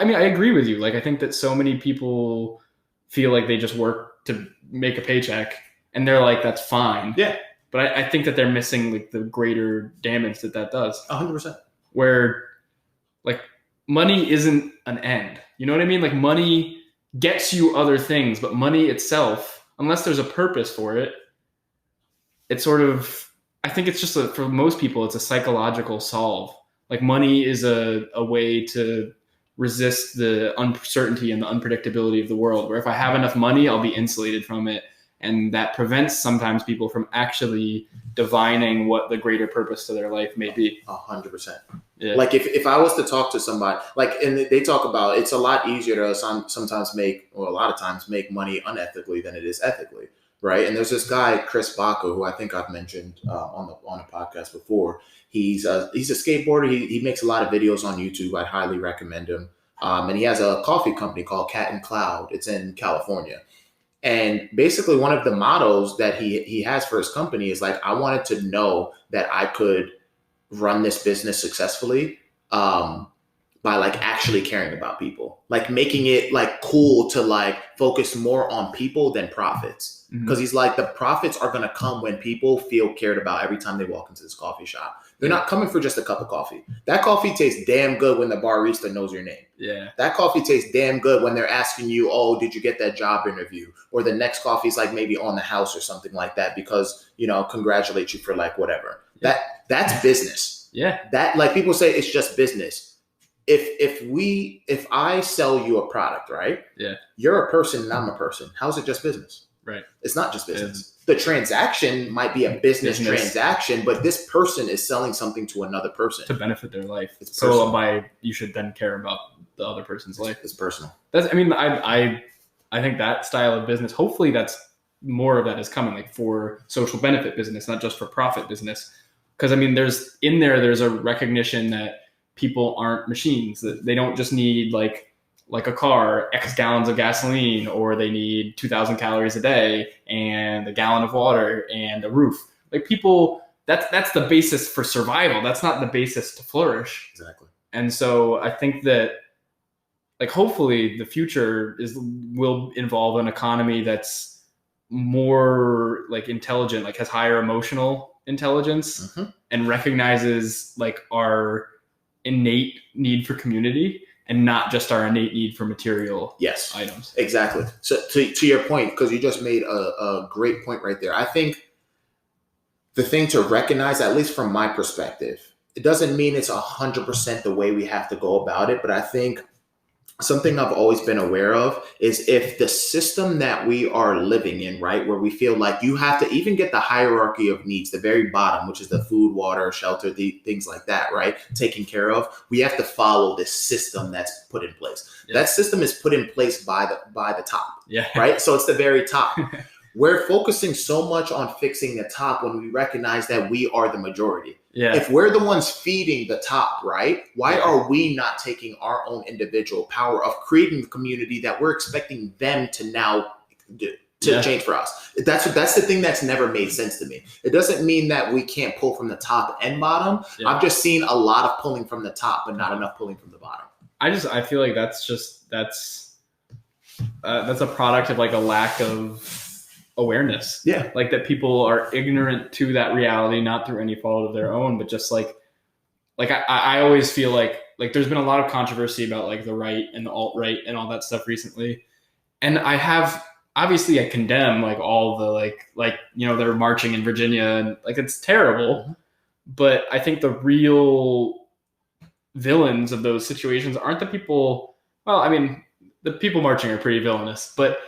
mean, I agree with you. Like, I think that so many people feel like they just work to make a paycheck, and they're like, that's fine. Yeah. But I think that they're missing like the greater damage that does. 100%. Where, like, money isn't an end. You know what I mean? Like, money gets you other things, but money itself, unless there's a purpose for it, it's sort of, I think it's just for most people, it's a psychological solve. Like money is a way to resist the uncertainty and the unpredictability of the world, where if I have enough money, I'll be insulated from it. And that prevents sometimes people from actually divining what the greater purpose to their life may be. 100%. Yeah. Like if I was to talk to somebody, like, and they talk about, it's a lot easier to sometimes make, or a lot of times make money unethically than it is ethically. Right. And there's this guy, Chris Baca, who I think I've mentioned on a podcast before. He's a skateboarder. He makes a lot of videos on YouTube. I'd highly recommend him. And he has a coffee company called Cat and Cloud. It's in California. And basically one of the mottos that he has for his company is like, I wanted to know that I could run this business successfully by like actually caring about people, like making it like cool to like focus more on people than profits. Because he's like, the profits are going to come when people feel cared about every time they walk into this coffee shop. They're not coming for just a cup of coffee. That coffee tastes damn good when the barista knows your name. Yeah. That coffee tastes damn good when they're asking you, oh, did you get that job interview? Or the next coffee's like maybe on the house or something like that because, you know, congratulate you for like whatever. Yeah. That's business. Yeah. That, like people say, it's just business. If I sell you a product, right? Yeah. You're a person and I'm a person. How's it just business? Right. It's not just business. The transaction might be a business transaction, but this person is selling something to another person to benefit their life. It's so personal. You should then care about the other person's life. It's personal. I think that style of business, hopefully that's more of that is coming, like for social benefit business, not just for profit business. Because I mean, there's a recognition that people aren't machines, that they don't just need like a car, X gallons of gasoline, or they need 2,000 calories a day and a gallon of water and a roof. Like people, that's the basis for survival. That's not the basis to flourish. Exactly. And so I think that like hopefully the future will involve an economy that's more like intelligent, like has higher emotional intelligence and recognizes like our innate need for community and not just our innate need for material items. Exactly. So to your point, because you just made a great point right there. I think the thing to recognize, at least from my perspective, it doesn't mean it's 100% the way we have to go about it, but I think something I've always been aware of is if the system that we are living in, right, where we feel like you have to even get the hierarchy of needs, the very bottom, which is the food, water, shelter, the things like that, right, taken care of, we have to follow this system that's put in place. Yeah. That system is put in place by the top, right? So it's the very top. We're focusing so much on fixing the top when we recognize that we are the majority. Yeah. If we're the ones feeding the top, right? Why are we not taking our own individual power of creating the community that we're expecting them to now do, to change for us? That's the thing that's never made sense to me. It doesn't mean that we can't pull from the top and bottom. Yeah. I've just seen a lot of pulling from the top, but not enough pulling from the bottom. I feel like that's a product of like a lack of awareness. Yeah. Like that people are ignorant to that reality, not through any fault of their own, but just like I always feel like there's been a lot of controversy about like the right and the alt-right and all that stuff recently. And obviously I condemn like all the like, you know, they're marching in Virginia and like, it's terrible. Mm-hmm. But I think the real villains of those situations aren't the people. Well, I mean, the people marching are pretty villainous, but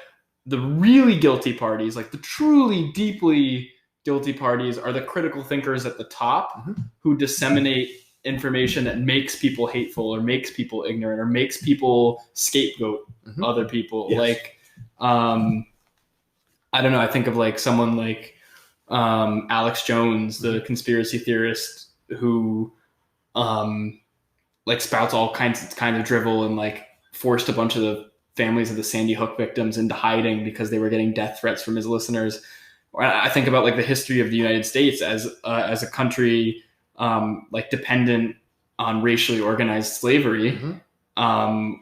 the really guilty parties, like the truly deeply guilty parties, are the critical thinkers at the top who disseminate information that makes people hateful or makes people ignorant or makes people scapegoat other people. Yes. Like, I don't know. I think of like someone like Alex Jones, the conspiracy theorist who like spouts all kinds of drivel and like forced a bunch of the families of the Sandy Hook victims into hiding because they were getting death threats from his listeners. I think about like the history of the United States as a country like dependent on racially organized slavery,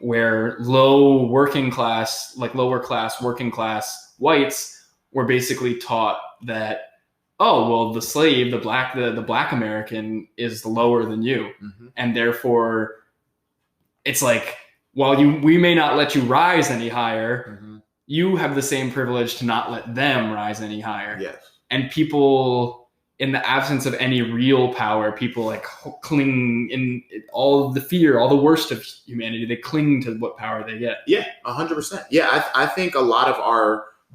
where lower class working class whites were basically taught that, oh, well, the slave, the black American is lower than you, and therefore it's like, while we may not let you rise any higher, you have the same privilege to not let them rise any higher. Yes. And people, in the absence of any real power, people like cling in all the fear, all the worst of humanity. They cling to what power they get. Yeah, 100%. Yeah, I think a lot of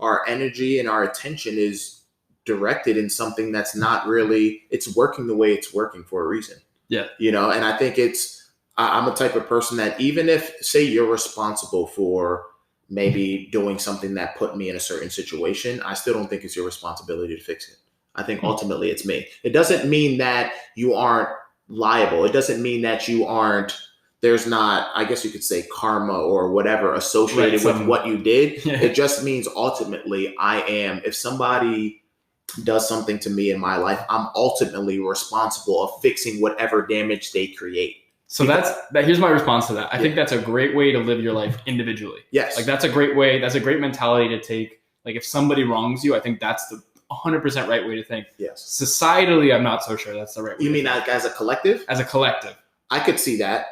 our energy and our attention is directed in something that's not really, it's working the way it's working for a reason. Yeah. You know, and I think I'm a type of person that even if, say, you're responsible for maybe doing something that put me in a certain situation, I still don't think it's your responsibility to fix it. I think ultimately it's me. It doesn't mean that you aren't liable. It doesn't mean that there's not, I guess you could say, karma or whatever associated with what you did. Yeah. It just means ultimately if somebody does something to me in my life, I'm ultimately responsible of fixing whatever damage they create. So here's my response to that. I think that's a great way to live your life individually. Yes. Like that's a great way. That's a great mentality to take. Like if somebody wrongs you, I think that's the 100% right way to think. Yes. Societally, I'm not so sure that's the right way. You mean like as a collective? As a collective. I could see that.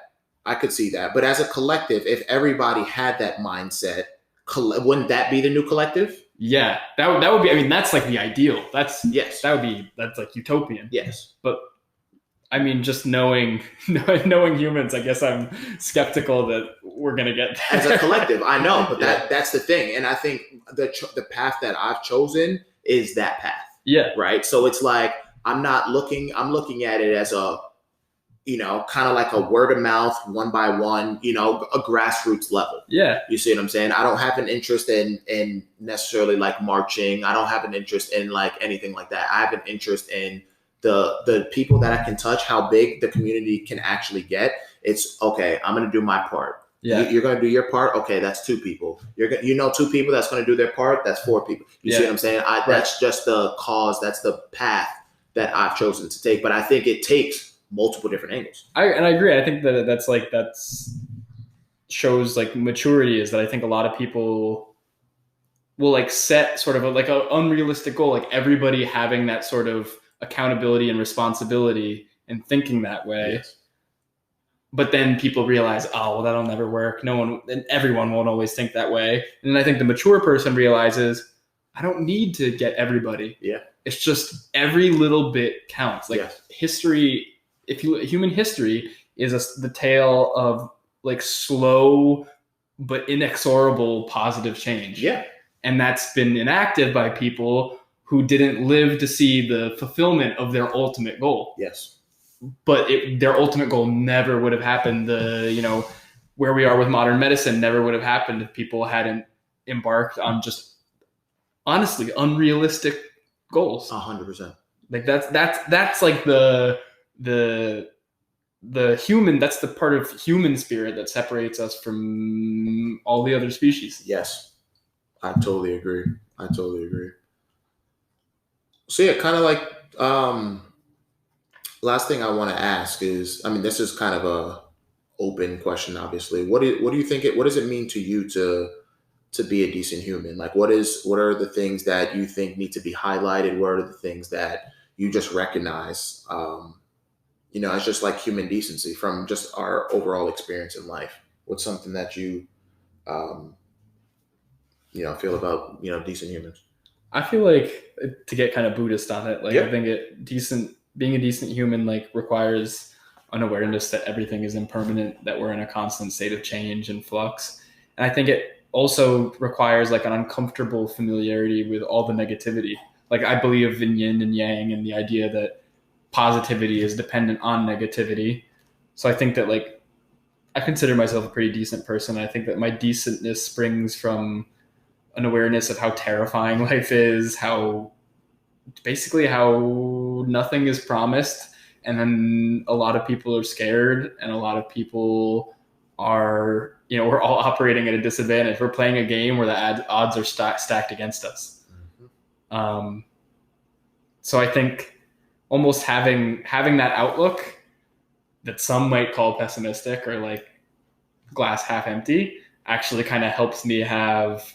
But as a collective, if everybody had that mindset, wouldn't that be the new collective? Yeah. That would be, I mean, that's like the ideal. That's like utopian. Yes. But I mean, just knowing humans, I guess I'm skeptical that we're going to get there. As a collective, I know, but that's the thing. And I think the path that I've chosen is that path. Yeah. Right. So it's like, I'm looking at it as a, you know, kind of like a word of mouth, one by one, you know, a grassroots level. Yeah. You see what I'm saying? I don't have an interest in necessarily like marching. I don't have an interest in like anything like that. I have an interest in the people that I can touch, how big the community can actually get. It's okay. I'm going to do my part. Yeah. You're going to do your part. Okay. That's 2 people. 2 people that's going to do their part. That's 4 people. You see what I'm saying? That's just the cause. That's the path that I've chosen to take. But I think it takes multiple different angles. I agree. I think that's shows like maturity is that I think a lot of people will like set sort of like an unrealistic goal, like everybody having that sort of accountability and responsibility and thinking that way. Yes. But then people realize, oh, well, that'll never work. Everyone won't always think that way. And then I think the mature person realizes, I don't need to get everybody. Yeah. It's just every little bit counts. Like history, human history is the tale of like slow but inexorable positive change. Yeah. And that's been enacted by people who didn't live to see the fulfillment of their ultimate goal. Yes. But their ultimate goal never would have happened. Where we are with modern medicine never would have happened if people hadn't embarked on just honestly unrealistic goals. 100%. Like that's like the human, that's the part of human spirit that separates us from all the other species. Yes. I totally agree. So yeah, kind of like last thing I want to ask is, I mean, this is kind of a open question, obviously. What do you think what does it mean to you to be a decent human? Like what are the things that you think need to be highlighted? What are the things that you just recognize as just like human decency from just our overall experience in life? What's something that you feel about decent humans? I feel like, to get kind of Buddhist on it, like, Yep. I think being a decent human like requires an awareness that everything is impermanent, that we're in a constant state of change and flux. And I think it also requires like an uncomfortable familiarity with all the negativity. Like I believe in yin and yang and the idea that positivity is dependent on negativity. So I think that like I consider myself a pretty decent person. I think that my decentness springs from an awareness of how terrifying life is, how nothing is promised. And then a lot of people are scared and a lot of people are, we're all operating at a disadvantage. We're playing a game where the odds are stacked against us. Mm-hmm. So I think almost having that outlook that some might call pessimistic or like glass half empty actually kind of helps me have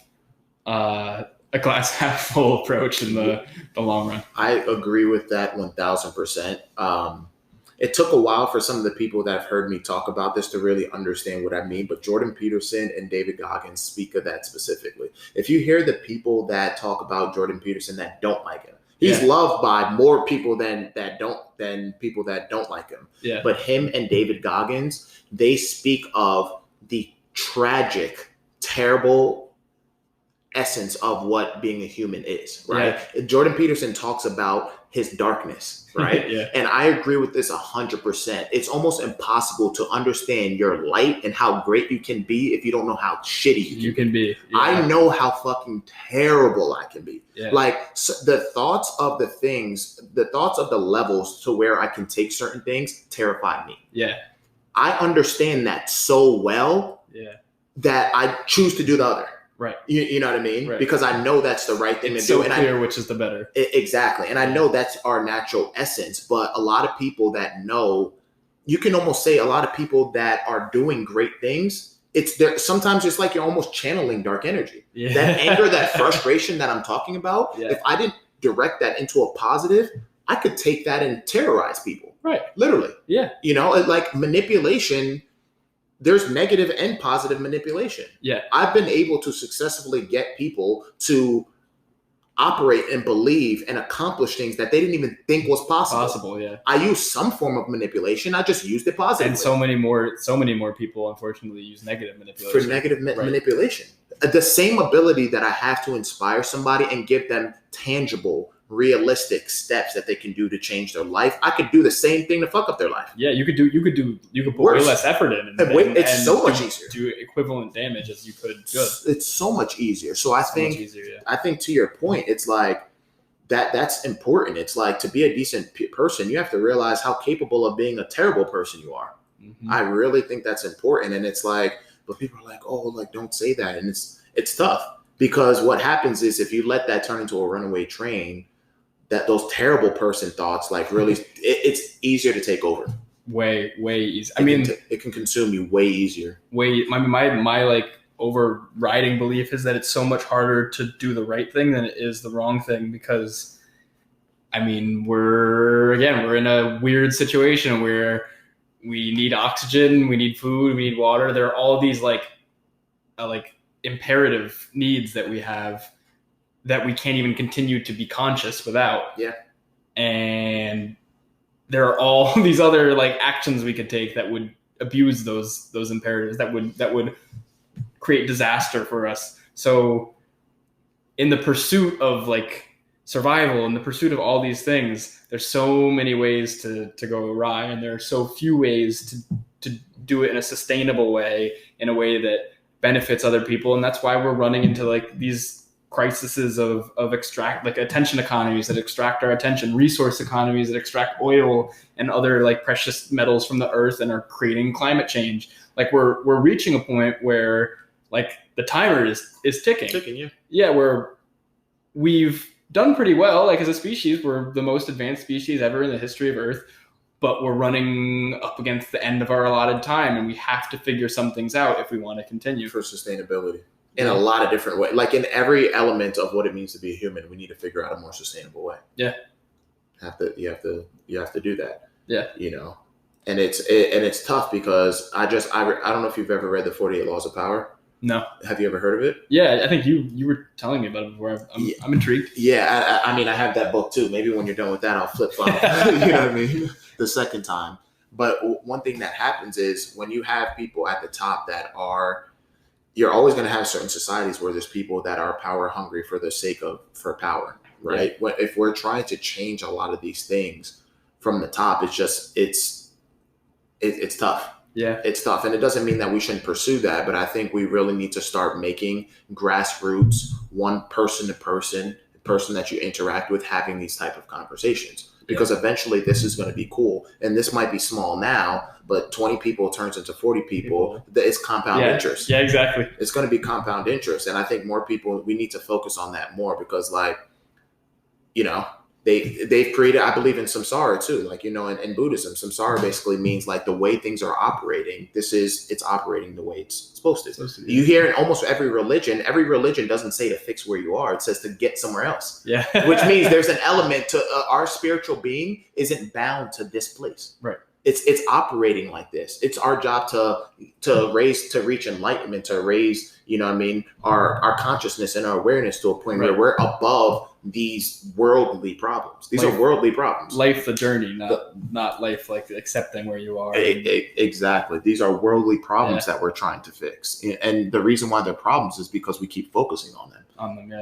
a glass half full approach in the long run. I agree with that 1000%. It took a while for some of the people that have heard me talk about this to really understand what I mean, but Jordan Peterson and David Goggins speak of that specifically. If you hear the people that talk about Jordan Peterson that don't like him, he's loved by more people than people that don't like him. Yeah. But him and David Goggins, they speak of the tragic, terrible essence of what being a human is, right? Yeah. Jordan Peterson talks about his darkness, right? Yeah. And I agree with this 100%. It's almost impossible to understand your light and how great you can be if you don't know how shitty you can be. Yeah. I know how fucking terrible I can be. Yeah. Like the thoughts of the levels to where I can take certain things terrify me. Yeah. I understand that so well that I choose to do the other. Right. You know what I mean? Right. Because I know that's the right thing it's to do. So clear which is the better. Exactly. And I know that's our natural essence. But a lot of people that know, you can almost say a lot of people that are doing great things, it's there. Sometimes it's like you're almost channeling dark energy. Yeah. That anger, that frustration that I'm talking about, if I didn't direct that into a positive, I could take that and terrorize people. Right. Literally. Yeah. Like manipulation. There's negative and positive manipulation. Yeah. I've been able to successfully get people to operate and believe and accomplish things that they didn't even think was possible. Yeah. I use some form of manipulation. I just used it positively. And so many more people, unfortunately, use negative manipulation. For negative manipulation. The same ability that I have to inspire somebody and give them tangible, realistic steps that they can do to change their life, I could do the same thing to fuck up their life. Yeah, you could put way less effort in, and it's so much easier. Do equivalent damage as you could. It's so much easier. So I think to your point, it's like that's important. It's like to be a decent person, you have to realize how capable of being a terrible person you are. Mm-hmm. I really think that's important, and it's like, but people are like, oh, like don't say that, and it's tough because what happens is if you let that turn into a runaway train, that those terrible person thoughts, like really, it's easier to take over. Way easier. It can consume you way easier. My like overriding belief is that it's so much harder to do the right thing than it is the wrong thing because, we're in a weird situation where we need oxygen, we need food, we need water. There are all these like imperative needs that we have that we can't even continue to be conscious without. Yeah. And there are all these other like actions we could take that would abuse those imperatives, that would create disaster for us. So in the pursuit of like survival, in the pursuit of all these things, there's so many ways to go awry, and there are so few ways to do it in a sustainable way, in a way that benefits other people. And that's why we're running into like these crises of extract, like attention economies that extract our attention, resource economies that extract oil and other like precious metals from the earth and are creating climate change. Like we're reaching a point where like the timer is ticking. Yeah, we've done pretty well. Like as a species, we're the most advanced species ever in the history of Earth, but we're running up against the end of our allotted time, and we have to figure some things out if we want to continue. For sustainability. In a lot of different ways. Like in every element of what it means to be a human, we need to figure out a more sustainable way. Yeah. You have to do that. Yeah. You know. And it's tough because I don't know if you've ever read the 48 Laws of Power. No. Have you ever heard of it? Yeah, I think you were telling me about it before. I'm intrigued. Yeah, I mean, I have that book too. Maybe when you're done with that, I'll flip flop. You know what I mean? The second time. But one thing that happens is when you have people at the top you're always going to have certain societies where there's people that are power hungry for the sake of power, right? Yeah. If we're trying to change a lot of these things from the top, it's tough. Yeah, it's tough. And it doesn't mean that we shouldn't pursue that, but I think we really need to start making grassroots, one person to person, the person that you interact with, having these type of conversations. Because eventually this is going to be cool. And this might be small now, but 20 people turns into 40 people. It's compound interest. Yeah, exactly. It's going to be compound interest. And I think more people, we need to focus on that more because like, you know, they've created, I believe in samsara too. Like, you know, in Buddhism, samsara basically means like the way things are operating. It's operating the way it's supposed to. You hear in almost every religion doesn't say to fix where you are. It says to get somewhere else. Yeah. Which means there's an element to our spiritual being isn't bound to this place. Right. It's operating like this. It's our job to reach enlightenment, to raise, you know what I mean, our consciousness and our awareness to a point where we're above these worldly problems. These are worldly problems. Life the journey, not life like accepting where you are. Exactly. These are worldly problems that we're trying to fix. And the reason why they're problems is because we keep focusing on them.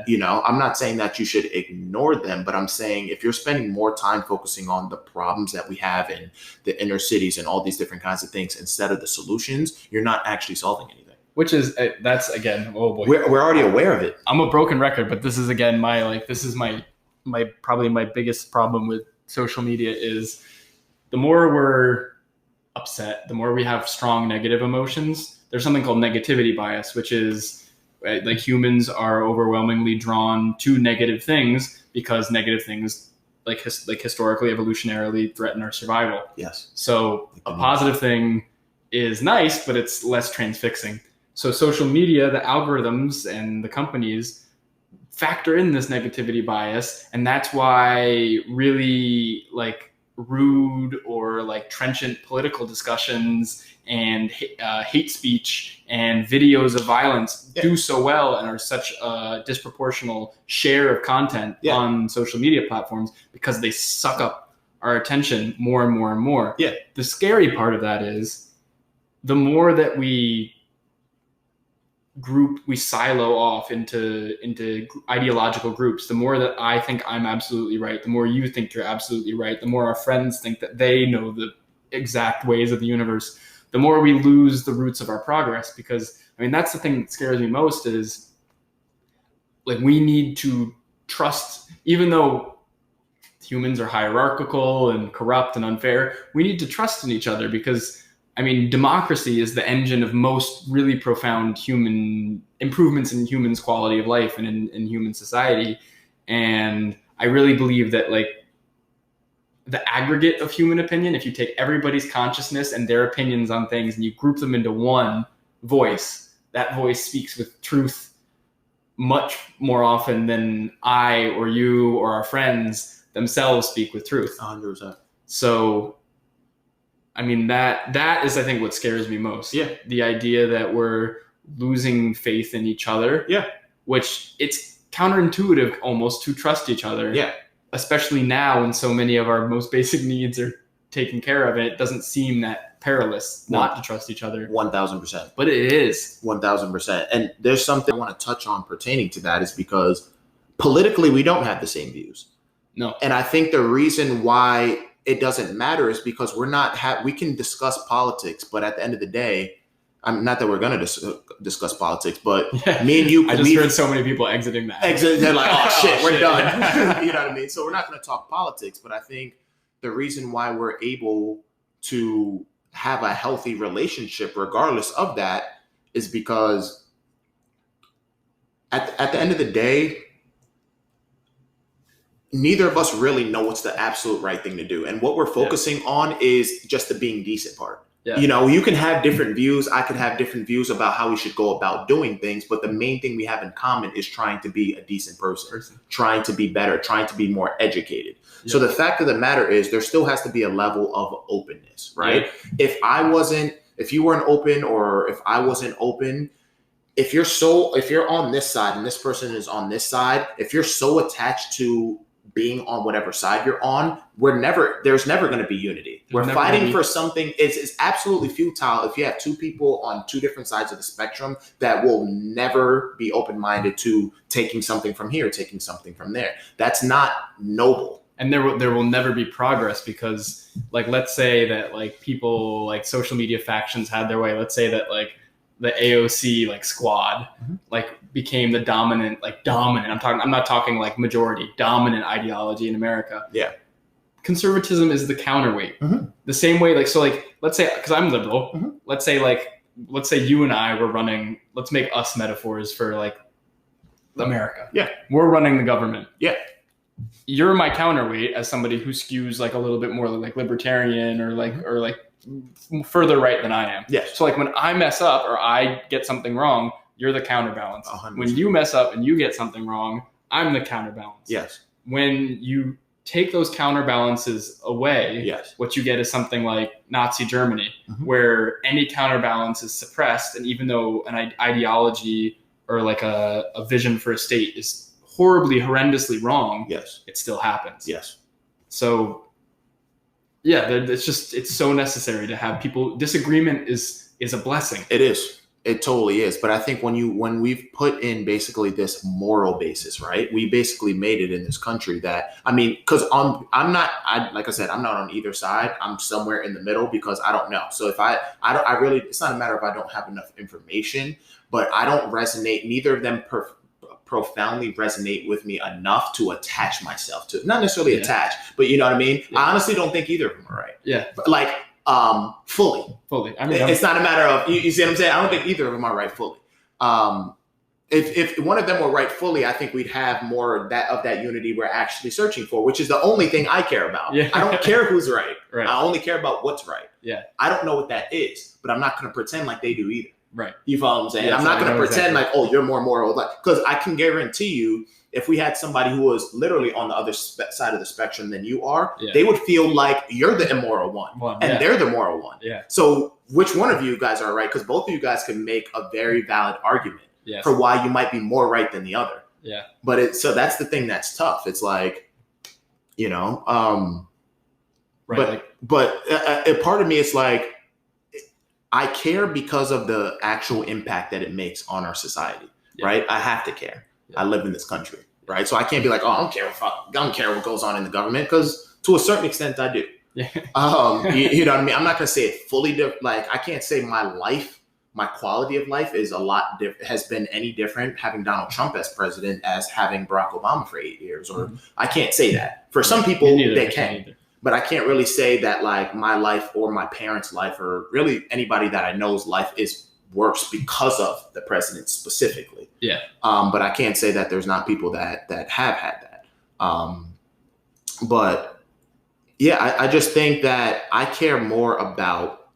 You know, I'm not saying that you should ignore them, but I'm saying if you're spending more time focusing on the problems that we have in the inner cities and all these different kinds of things instead of the solutions, you're not actually solving anything. Which is, that's again, oh boy. We're already aware of it. I'm a broken record, but this is again my probably my biggest problem with social media is the more we're upset, the more we have strong negative emotions. There's something called negativity bias, which is like humans are overwhelmingly drawn to negative things because negative things like historically, evolutionarily threaten our survival. Yes. So a positive thing is nice, but it's less transfixing. So social media, the algorithms and the companies factor in this negativity bias. And that's why really like rude or like trenchant political discussions and hate speech and videos of violence do so well and are such a disproportional share of content on social media platforms because they suck up our attention more and more and more. Yeah. The scary part of that is the more that we silo off into ideological groups, the more that I think I'm absolutely right, the more you think you're absolutely right, the more our friends think that they know the exact ways of the universe, the more we lose the roots of our progress. Because I mean, that's the thing that scares me most is like we need to trust, even though humans are hierarchical and corrupt and unfair, we need to trust in each other because I mean, democracy is the engine of most really profound human improvements in humans' quality of life and in human society. And I really believe that like the aggregate of human opinion, if you take everybody's consciousness and their opinions on things and you group them into one voice, that voice speaks with truth much more often than I or you or our friends themselves speak with truth. 100%. So I mean, that is, I think, what scares me most. Yeah. The idea that we're losing faith in each other. Yeah. Which it's counterintuitive almost to trust each other. Yeah. Especially now when so many of our most basic needs are taken care of and it doesn't seem that perilous not to trust each other. 1,000%. But it is. 1,000%. And there's something I want to touch on pertaining to that is because politically we don't have the same views. No. And I think the reason why it doesn't matter is because we can discuss politics, but at the end of the day, not that we're going to discuss politics, but me and you. I just heard so many people exiting that. They're like, oh shit, we're done. Yeah. You know what I mean? So we're not going to talk politics, but I think the reason why we're able to have a healthy relationship regardless of that is because at the end of the day, neither of us really know what's the absolute right thing to do. And what we're focusing on is just the being decent part. Yeah. You know, you can have different views. I could have different views about how we should go about doing things. But the main thing we have in common is trying to be a decent person, trying to be better, trying to be more educated. Yeah. So the fact of the matter is there still has to be a level of openness, right? Yeah. If you weren't open, or if I wasn't open, if you're on this side and this person is on this side, if you're so attached to being on whatever side you're on, there's never going to be unity. We're fighting for something. It's absolutely futile if you have two people on two different sides of the spectrum that will never be open-minded to taking something from here, taking something from there. That's not noble. And there will never be progress because, like, let's say that like people like social media factions had their way. Let's say that like the AOC like squad like became the dominant. I'm not talking like majority, dominant ideology in America. Yeah. Conservatism is the counterweight. The same way, like, so like, let's say, cause I'm liberal. Let's say you and I were running, let's make us metaphors for like America. Yeah. We're running the government. Yeah. You're my counterweight as somebody who skews like a little bit more like libertarian or like further right than I am. Yes. So like when I mess up or I get something wrong, you're the counterbalance. 100%. When you mess up and you get something wrong, I'm the counterbalance. Yes. When you take those counterbalances away, yes, what you get is something like Nazi Germany, where any counterbalance is suppressed. And even though an ideology or like a vision for a state is horribly, horrendously wrong, yes, it still happens. Yes. So yeah, it's so necessary to have people. Disagreement is a blessing. It is. It totally is. But I think when we've put in basically this moral basis, right? We basically made it in this country that, I mean, because like I said, I'm not on either side. I'm somewhere in the middle because I don't know. So if it's not a matter of I don't have enough information, but I don't resonate. Neither of them profoundly resonate with me enough to attach myself to. Not necessarily attach, but you know what I mean? Yeah. I honestly don't think either of them are right. Yeah. But like, fully. I mean, it's not a matter of, you see what I'm saying? I don't think either of them are right fully. If one of them were right fully, I think we'd have more of that unity we're actually searching for, which is the only thing I care about. Yeah. I don't care who's right. I only care about what's right. Yeah. I don't know what that is, but I'm not going to pretend like they do either. Right. You follow what I'm saying? Yeah, I'm not going to pretend like, oh, you're more moral. Because I can guarantee you, if we had somebody who was literally on the other side of the spectrum than you are, they would feel like you're the immoral one and they're the moral one. Yeah. So which one of you guys are right? Because both of you guys can make a very valid argument for why you might be more right than the other. Yeah. But so that's the thing that's tough. It's like, you know, right. But a part of me, it's like, I care because of the actual impact that it makes on our society, right? I have to care. I live in this country, right? So I can't be like, oh, I don't care what goes on in the government, because to a certain extent I do. Yeah. You know what I mean? I'm not going to say it fully like I can't say my quality of life is has been any different having Donald Trump as president as having Barack Obama for 8 years, or I can't say that. For some people, they can. But I can't really say that like my life or my parents' life or really anybody that I know's life is worse because of the president specifically. Yeah. But I can't say that there's not people that have had that. But yeah, I just think that I care more about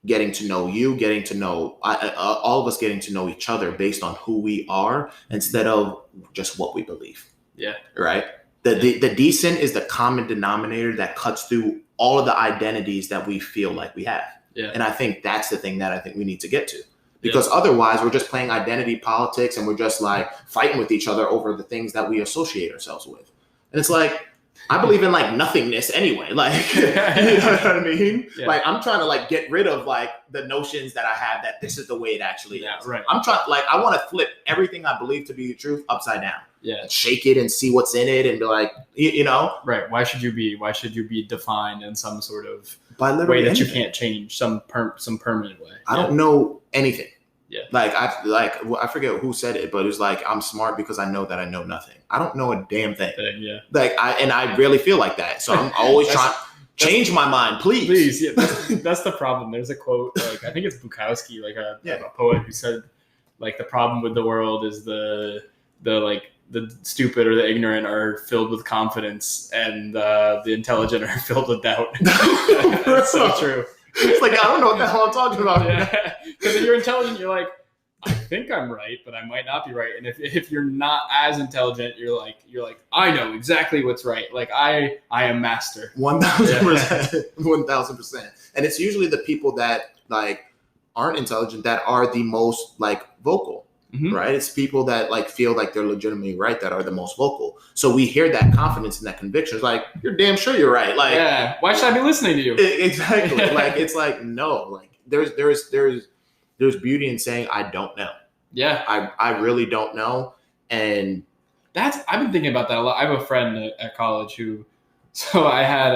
getting to know you, getting to know all of us, getting to know each other based on who we are instead of just what we believe. Yeah. Right. The decent is the common denominator that cuts through all of the identities that we feel like we have. Yeah. And I think that's the thing that I think we need to get to, because otherwise we're just playing identity politics and we're just like fighting with each other over the things that we associate ourselves with. And it's like, I believe in like nothingness anyway. Like, you know what I mean? Yeah. Like, I'm trying to like get rid of like the notions that I have that this is the way it actually is. Right. I'm trying, like, I want to flip everything I believe to be the truth upside down. Yeah. Shake it and see what's in it and be like, you know? Right. Why should you be defined in some sort of By way that anything. you can't change, some permanent way? I don't know anything. Yeah. Like, I forget who said it, but it was like, I'm smart because I know that I know nothing. I don't know a damn thing. Yeah. Like, I really feel like that. So I'm always trying to change my mind, please. Please. Yeah. That's the problem. There's a quote, like, I think it's Bukowski, like a poet who said, like, the problem with the world is the stupid or the ignorant are filled with confidence, and the intelligent are filled with doubt. That's so true. It's like, I don't know what the hell I'm talking about. Yeah. Because if you're intelligent, you're like, I think I'm right, but I might not be right. And if you're not as intelligent, you're like, I know exactly what's right. Like, I am master. 1,000%. 1,000%. And it's usually the people that like aren't intelligent that are the most like vocal. Mm-hmm. Right? It's people that like feel like they're legitimately right that are the most vocal. So we hear that confidence and that conviction. It's like, you're damn sure you're right. Like, yeah, why should I be listening to you? Exactly. Like, it's like, no, like there's beauty in saying I don't know. Yeah. I really don't know. And I've been thinking about that a lot. I have a friend at college so I had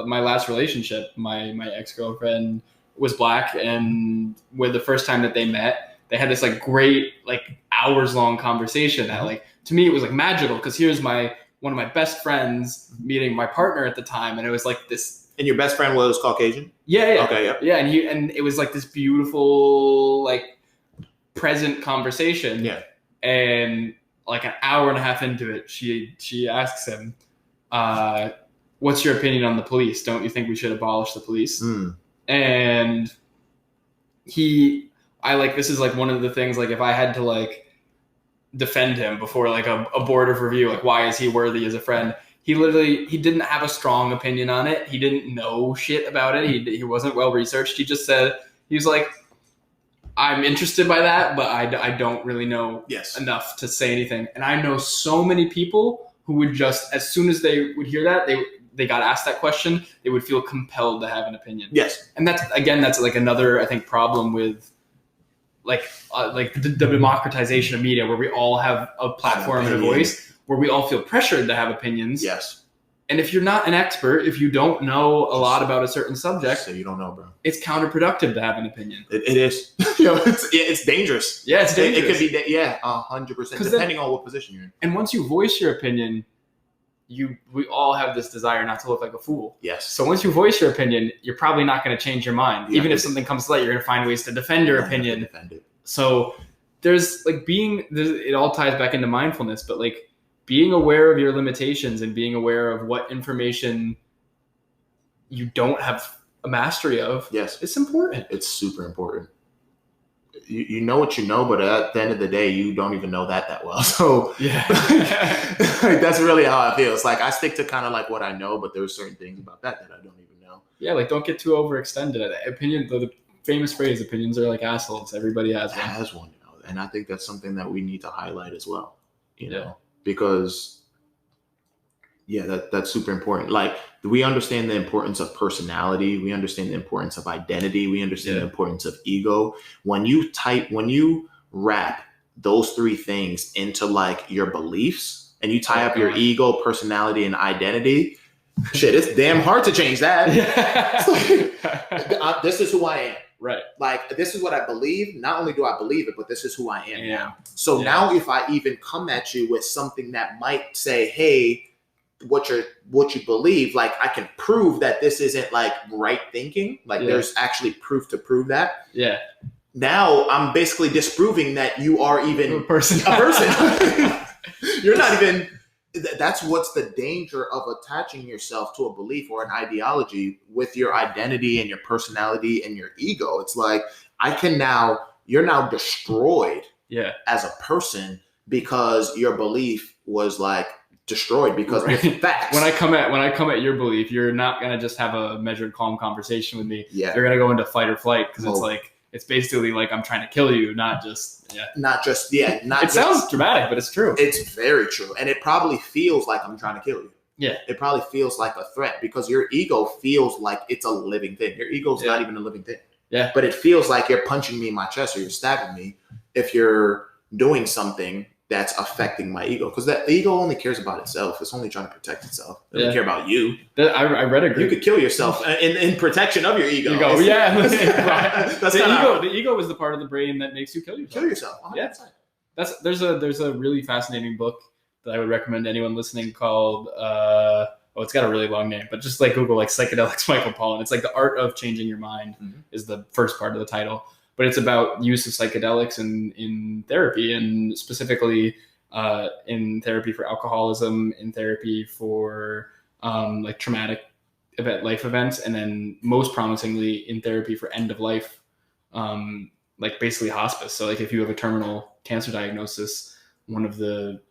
my last relationship, my ex-girlfriend was Black, and with the first time that they met, they had this like great like hours long conversation that like to me it was like magical, because here's one of my best friends meeting my partner at the time, and it was like this. And your best friend was Caucasian? Yeah. Okay. Yep. Yeah, and it was like this beautiful like present conversation. Yeah. And like an hour and a half into it, she asks him, "What's your opinion on the police? Don't you think we should abolish the police?" And this is like one of the things, like if I had to like defend him before like a board of review, like why is he worthy as a friend? He didn't have a strong opinion on it. He didn't know shit about it. He wasn't well researched. He just said, he was like, I'm interested by that, but I don't really know enough to say anything. And I know so many people who would just, as soon as they would hear that, they got asked that question, they would feel compelled to have an opinion. Yes. And that's like another, I think, problem with like the democratization of media, where we all have a platform and a voice, where we all feel pressured to have opinions. Yes. And if you're not an expert, if you don't know a lot about a certain subject, so you don't know, bro. It's counterproductive to have an opinion. It is. It's dangerous. Yeah, it's dangerous. It could be 100%, depending on what position you're in. And once you voice your opinion, we all have this desire not to look like a fool. Yes. So once you voice your opinion, you're probably not going to change your mind. Even if something comes to light, you're going to find ways to defend your opinion. Defend it. So there's like it all ties back into mindfulness, but like being aware of your limitations and being aware of what information you don't have a mastery of. Yes. It's important. It's super important. You know what you know, but at the end of the day, you don't even know that well. So yeah, like, that's really how I feel. It's like I stick to kind of like what I know, but there's certain things about that I don't even know. Yeah, like don't get too overextended. Opinion, the famous phrase, opinions are like assholes. Everybody has one. Has one, and I think that's something that we need to highlight as well. You know, because that's super important. Like, we understand the importance of personality. We understand the importance of identity. We understand the importance of ego. When you wrap those three things into like your beliefs, and you tie up your ego, personality, and identity, shit, it's damn hard to change that. Like, this is who I am. Right. Like, this is what I believe. Not only do I believe it, but this is who I am now. So now if I even come at you with something that might say, hey, what you believe, like I can prove that this isn't like right thinking. Like there's actually proof to prove that. Yeah. Now I'm basically disproving that you are even a person. You're not even. That's what's the danger of attaching yourself to a belief or an ideology with your identity and your personality and your ego. It's like you're now destroyed as a person because your belief was like destroyed because of facts. When I come at your belief, you're not gonna just have a measured, calm conversation with me. Yeah. You're gonna go into fight or flight because it's basically like I'm trying to kill you, not just. It sounds dramatic, but it's true. It's very true, and it probably feels like I'm trying to kill you. Yeah. It probably feels like a threat because your ego feels like it's a living thing. Your ego's not even a living thing. Yeah. But it feels like you're punching me in my chest or you're stabbing me if you're doing something that's affecting my ego. Because that ego only cares about itself. It's only trying to protect itself. It doesn't care about you. I read a great... You could kill yourself in protection of your ego. Yeah. That's the ego is the part of the brain that makes you kill yourself. Kill yourself. 100%. Yeah. There's a really fascinating book that I would recommend to anyone listening called it's got a really long name, but just like Google like psychedelics Michael Pollan. It's like The Art of Changing Your Mind is the first part of the title. But it's about use of psychedelics in therapy, and specifically in therapy for alcoholism, in therapy for like traumatic life events, and then most promisingly in therapy for end of life, like basically hospice. So like if you have a terminal cancer diagnosis, one of the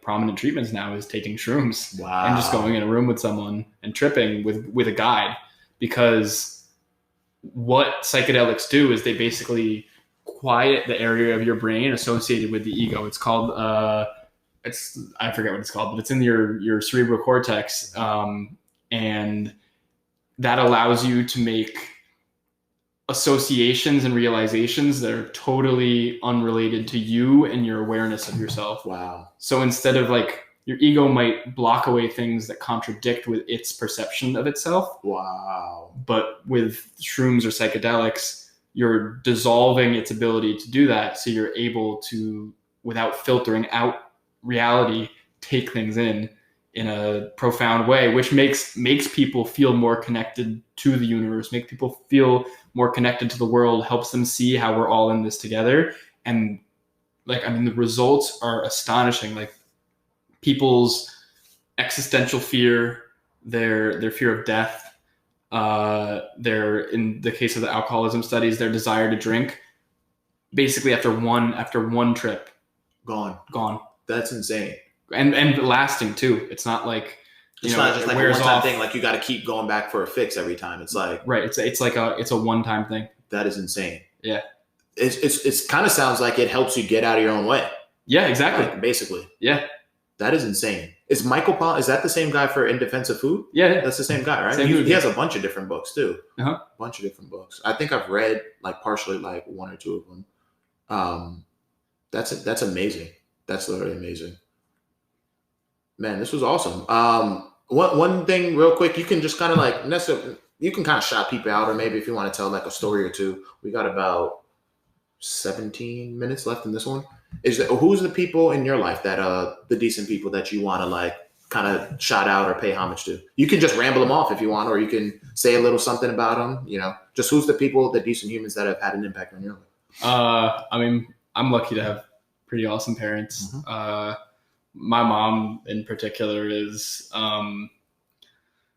prominent treatments now is taking shrooms. Wow. And just going in a room with someone and tripping with a guide, because what psychedelics do is they basically quiet the area of your brain associated with the ego. It's called I forget what it's called, but it's in your cerebral cortex, and that allows you to make associations and realizations that are totally unrelated to you and your awareness of yourself. Wow. So instead of like, your ego might block away things that contradict with its perception of itself. Wow. But with shrooms or psychedelics, you're dissolving its ability to do that. So you're able to, without filtering out reality, take things in a profound way, which makes people feel more connected to the universe, make people feel more connected to the world, helps them see how we're all in this together. And like, I mean, the results are astonishing. Like, people's existential fear, their fear of death, in the case of the alcoholism studies, their desire to drink, basically after one trip, gone. That's insane. And lasting too. It's not like it's not just like a one-time thing. Like you got to keep going back for a fix every time. It's like right. It's like a one-time thing. That is insane. Yeah. It's kind of sounds like it helps you get out of your own way. Yeah, exactly. Like, basically. Yeah. That is insane. Is Michael Pollan, is that the same guy for In Defense of Food? Yeah. That's the same guy, right? He has a bunch of different books too. Uh-huh. A bunch of different books. I think I've read like partially like one or two of them. That's amazing. That's literally amazing. Man, this was awesome. One thing real quick, you can just kind of like, you can kind of shout people out, or maybe if you want to tell like a story or two. We got about 17 minutes left in this one. Who's the people in your life that the decent people that you want to like kind of shout out or pay homage to? You can just ramble them off if you want, or you can say a little something about them. You know, just who's the people, the decent humans that have had an impact on your life? I mean, I'm lucky to have pretty awesome parents. Mm-hmm. My mom in particular is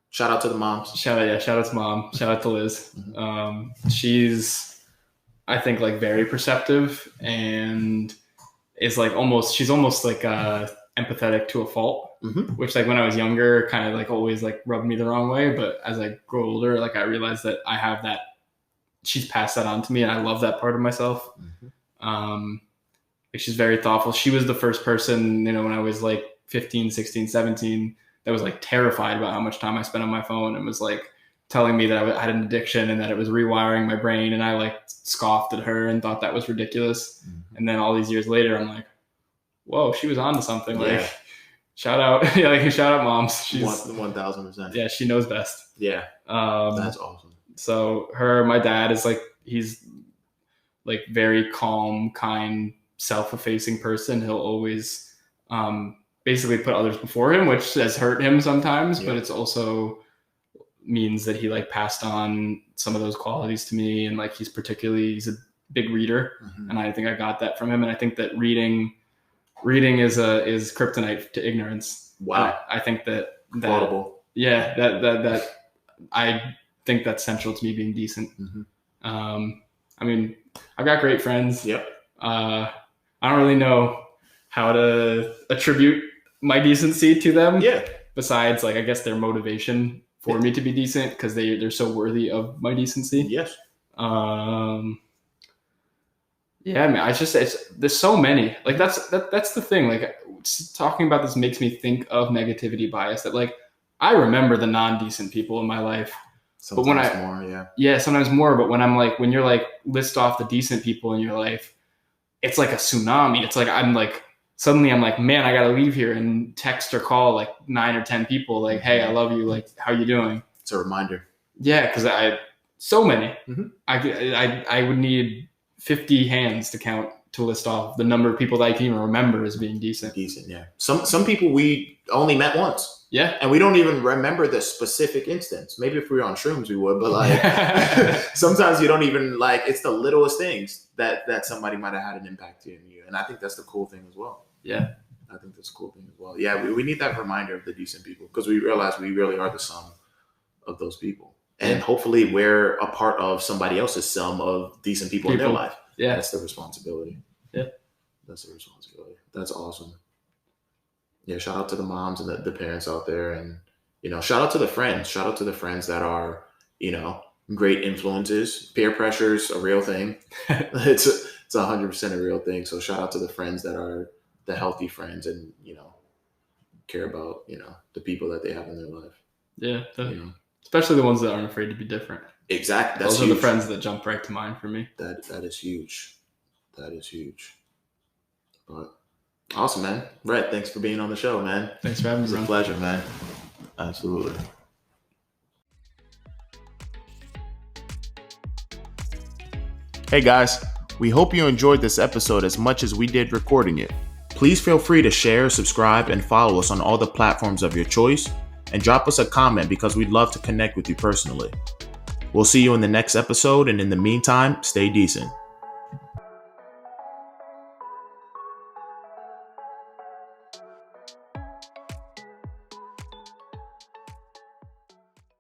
shout out to the moms. Shout out to mom. Shout out to Liz. Mm-hmm. She's, I think, like very perceptive and is like she's almost like empathetic to a fault, mm-hmm. which like when I was younger kind of like always like rubbed me the wrong way. But as I grow older, like I realized that I have that, she's passed that on to me, and I love that part of myself. Mm-hmm. She's very thoughtful. She was the first person, you know, when I was like 15, 16, 17, that was like terrified about how much time I spent on my phone, and was like telling me that I had an addiction and that it was rewiring my brain. And I like scoffed at her and thought that was ridiculous. Mm-hmm. And then all these years later, I'm like, whoa, she was onto something. Yeah. Like, shout out. Yeah. Like, shout out moms. She's 1000%. Yeah. She knows best. Yeah. That's awesome. So my dad is like, he's like very calm, kind, self-effacing person. He'll always, basically put others before him, which has hurt him sometimes, but it's also means that he like passed on some of those qualities to me. And like, he's a big reader. Mm-hmm. And I think I got that from him. And I think that reading is kryptonite to ignorance. Wow. I think that quotable. Yeah, that I think that's central to me being decent. Mm-hmm. I mean, I've got great friends. Yep. I don't really know how to attribute my decency to them. Yeah. Besides, like, I guess their motivation for me to be decent, because they're so worthy of my decency. Yes. Yeah, I mean, there's so many. Like, that's the thing. Like, talking about this makes me think of negativity bias, that like I remember the non-decent people in my life. Sometimes but when more, sometimes more. But when you're like, list off the decent people in your life, it's like a tsunami. It's like, suddenly I'm like, man, I got to leave here and text or call like 9 or 10 people. Like, hey, I love you. Like, how you doing? It's a reminder. Yeah. Cause so many, Mhm. I would need 50 hands to count, to list off the number of people that I can even remember as being decent. Yeah. Some people we only met once. Yeah. And we don't even remember the specific instance. Maybe if we were on shrooms, we would, but like sometimes you don't even like, it's the littlest things that somebody might have had an impact on you. And I think that's the cool thing as well. Yeah. I think that's a cool thing as well. Yeah. We need that reminder of the decent people, because we realize we really are the sum of those people. And hopefully we're a part of somebody else's sum of decent people in their life. Yeah. That's the responsibility. Yeah. That's the responsibility. That's awesome. Yeah, shout out to the moms and the parents out there, and shout out to the friends. Shout out to the friends that are, great influences. Peer pressure is a real thing. It's 100% a real thing. So shout out to the friends that are the healthy friends, and care about the people that they have in their life. Yeah, especially the ones that aren't afraid to be different. Exactly. Those are the friends that jump right to mind for me. That is huge. That is huge. But awesome, man. Rhett, thanks for being on the show, man. Thanks for having me. It's a pleasure, man. Absolutely. Hey guys, we hope you enjoyed this episode as much as we did recording it. Please feel free to share, subscribe, and follow us on all the platforms of your choice, and drop us a comment, because we'd love to connect with you personally. We'll see you in the next episode, and in the meantime, stay decent.